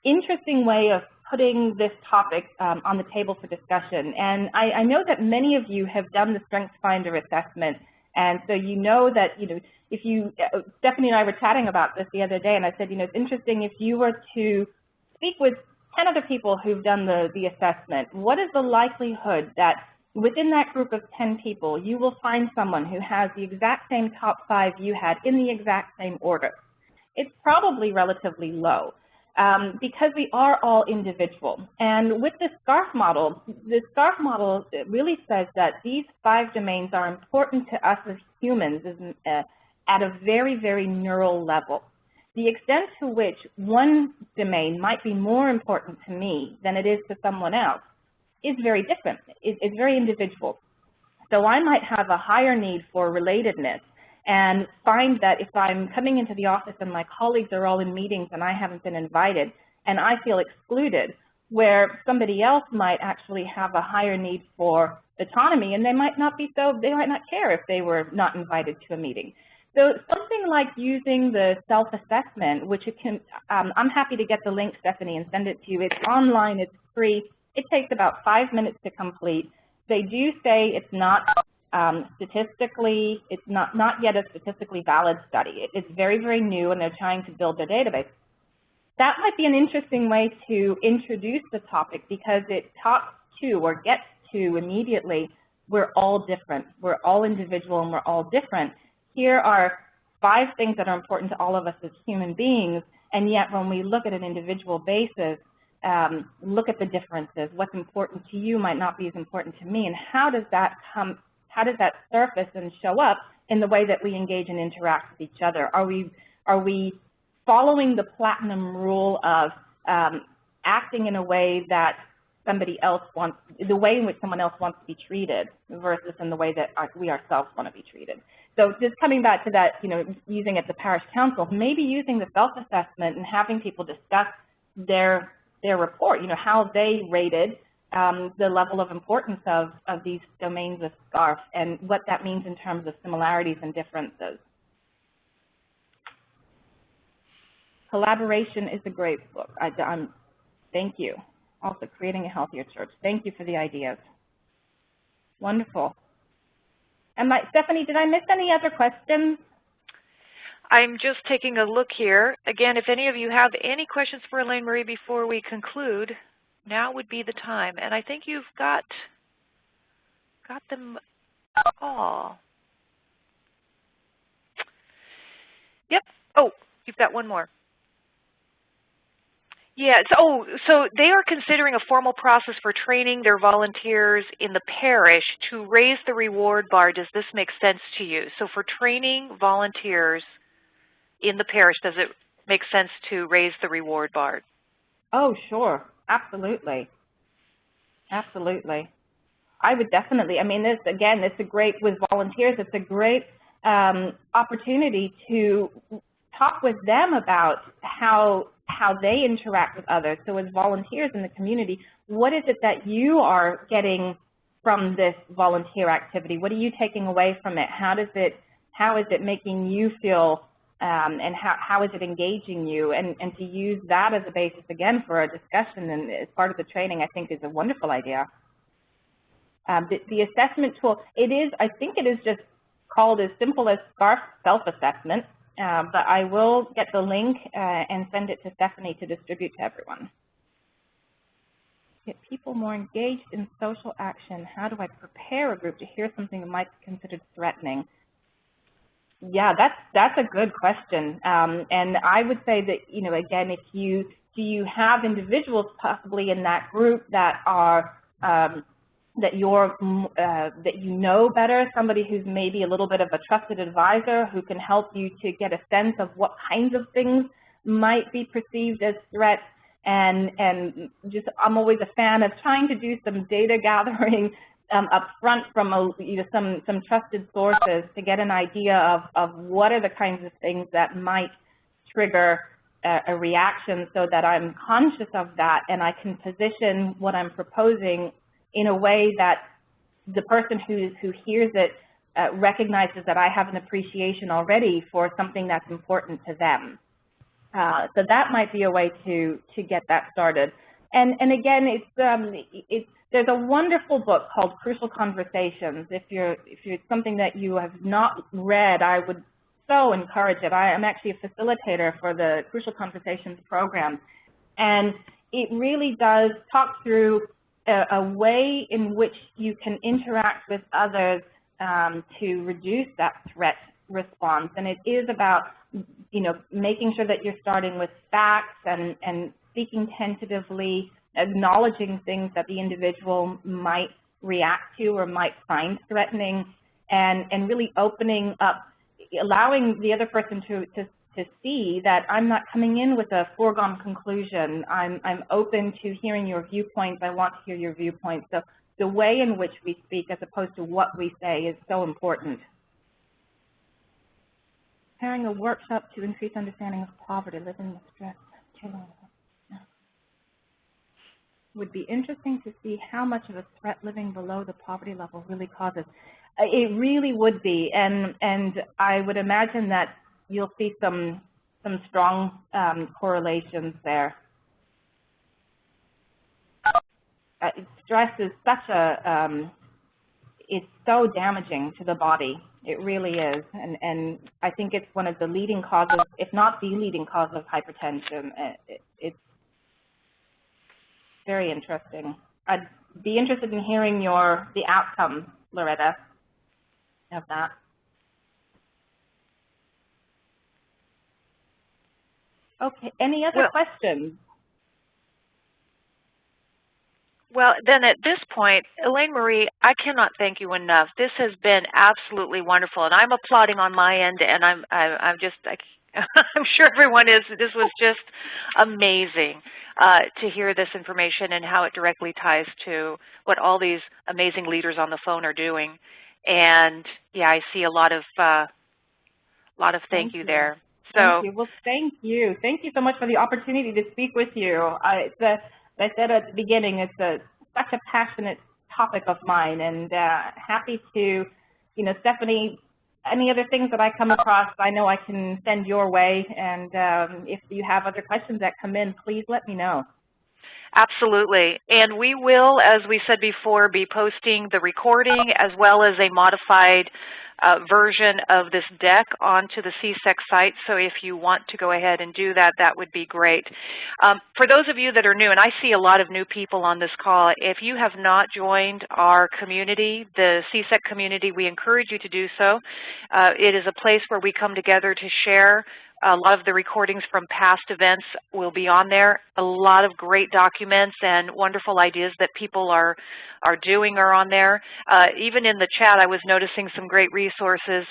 interesting way of putting this topic on the table for discussion. And I know that many of you have done the StrengthsFinder assessment, and so you know that, if you, Stephanie and I were chatting about this the other day, and I said, it's interesting if you were to speak with 10 other people who've done the assessment, what is the likelihood that within that group of 10 people, you will find someone who has the exact same top 5 you had in the exact same order? It's probably relatively low. Because we are all individual. And with the SCARF model really says that these 5 domains are important to us as humans at a very, very neural level. The extent to which one domain might be more important to me than it is to someone else is very different. It's very individual. So I might have a higher need for relatedness, and find that if I'm coming into the office and my colleagues are all in meetings and I haven't been invited and I feel excluded, where somebody else might actually have a higher need for autonomy, and they might not care if they were not invited to a meeting. So something like using the self-assessment, which it can, I'm happy to get the link, Stephanie, and send it to you. It's online, it's free. It takes about 5 minutes to complete. They do say it's not statistically, it's not yet a statistically valid study. It's very, very new, and they're trying to build their database. That might be an interesting way to introduce the topic, because it talks to, or gets to immediately, we're all different. We're all individual and we're all different. Here are 5 things that are important to all of us as human beings, and yet when we look at an individual basis, look at the differences. What's important to you might not be as important to me, and how does that surface and show up in the way that we engage and interact with each other? Are we following the platinum rule of acting in a way that somebody else wants, the way in which someone else wants to be treated, versus in the way that we ourselves want to be treated? So just coming back to that, using at the parish council, maybe using the self-assessment and having people discuss their report, how they rated the level of importance of these domains of SCARF and what that means in terms of similarities and differences. Collaboration is a great book. Thank you. Also, Creating a Healthier Church. Thank you for the ideas. Wonderful. And Stephanie, did I miss any other questions? I'm just taking a look here. Again, if any of you have any questions for Elaine-Marie before we conclude, now would be the time. And I think you've got them all. Yep. Oh, you've got one more. Yeah, so they are considering a formal process for training their volunteers in the parish to raise the reward bar. Does this make sense to you? So for training volunteers in the parish, does it make sense to raise the reward bar? Oh, sure. Absolutely. Absolutely. I would definitely, I mean, this, again, it's a great, with volunteers, it's a great opportunity to talk with them about how they interact with others. So as volunteers in the community, what is it that you are getting from this volunteer activity? What are you taking away from it? How is it making you feel, and how is it engaging you? And to use that as a basis, again, for a discussion and as part of the training, I think is a wonderful idea. The assessment tool, I think it is just called as simple as SCARF self-assessment, but I will get the link and send it to Stephanie to distribute to everyone. Get people more engaged in social action. How do I prepare a group to hear something that might be considered threatening? Yeah, that's a good question. And I would say that, you know, again, do you have individuals possibly in that group that are that you know better, somebody who's maybe a little bit of a trusted advisor who can help you to get a sense of what kinds of things might be perceived as threats. And just, I'm always a fan of trying to do some data gathering up front from some trusted sources to get an idea of what are the kinds of things that might trigger a reaction, so that I'm conscious of that and I can position what I'm proposing in a way that the person who hears it recognizes that I have an appreciation already for something that's important to them. So that might be a way to get that started. And again, there's a wonderful book called Crucial Conversations. If it's something that you have not read, I would so encourage it. I am actually a facilitator for the Crucial Conversations program, and it really does talk through a way in which you can interact with others to reduce that threat response. And it is about, you know, making sure that you're starting with facts and speaking tentatively, acknowledging things that the individual might react to or might find threatening, and really opening up, allowing the other person to see that I'm not coming in with a foregone conclusion. I'm open to hearing your viewpoints. I want to hear your viewpoints. So the way in which we speak as opposed to what we say is so important. Preparing a workshop to increase understanding of poverty, living with stress. Would be interesting to see how much of a threat living below the poverty level really causes. It really would be, and I would imagine that you'll see some strong correlations there. Stress is such it's so damaging to the body. It really is, and I think it's one of the leading causes, if not the leading cause of hypertension. It's very interesting. I'd be interested in hearing the outcome, Loretta, of that. Okay, any other questions? Well, then at this point, Elaine-Marie, I cannot thank you enough. This has been absolutely wonderful, and I'm applauding on my end, and I'm sure everyone is. This was just amazing to hear this information and how it directly ties to what all these amazing leaders on the phone are doing. And yeah, I see a lot of thank you there. So, thank you. Well, thank you. Thank you so much for the opportunity to speak with you. As I said at the beginning, it's such a passionate topic of mine, and happy to, you know, Stephanie, any other things that I come across, I know I can send your way, and if you have other questions that come in, please let me know. Absolutely. And we will, as we said before, be posting the recording as well as a modified version of this deck onto the CSEC site. So if you want to go ahead and do that, that would be great. For those of you that are new, and I see a lot of new people on this call, if you have not joined our community, the CSEC community, we encourage you to do so. It is a place where we come together to share. A lot of the recordings from past events will be on there. A lot of great documents and wonderful ideas that people are doing are on there. Even in the chat, I was noticing some great resources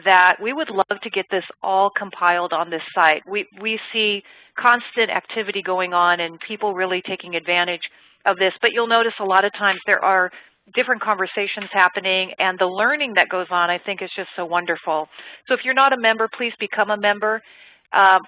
that we would love to get this all compiled on this site. We see constant activity going on and people really taking advantage of this, but you'll notice a lot of times there are different conversations happening, and the learning that goes on, I think, is just so wonderful. So if you're not a member, please become a member.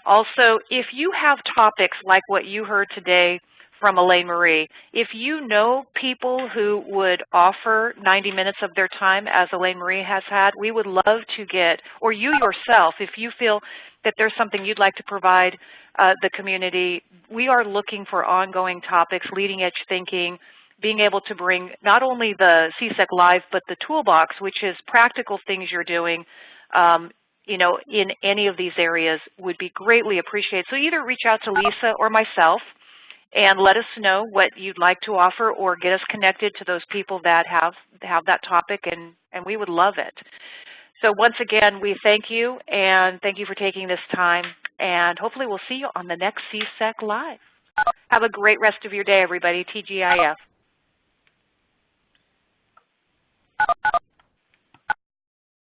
Also, if you have topics like what you heard today from Elaine-Marie, if you know people who would offer 90 minutes of their time as Elaine-Marie has had, we would love to get, or you yourself, if you feel that there's something you'd like to provide the community, we are looking for ongoing topics, leading edge thinking, being able to bring not only the CSEC Live, but the toolbox, which is practical things you're doing, you know, in any of these areas would be greatly appreciated. So either reach out to Lisa or myself and let us know what you'd like to offer, or get us connected to those people that have that topic, and we would love it. So once again, we thank you, and thank you for taking this time, and hopefully we'll see you on the next CSEC Live. Have a great rest of your day, everybody. TGIF.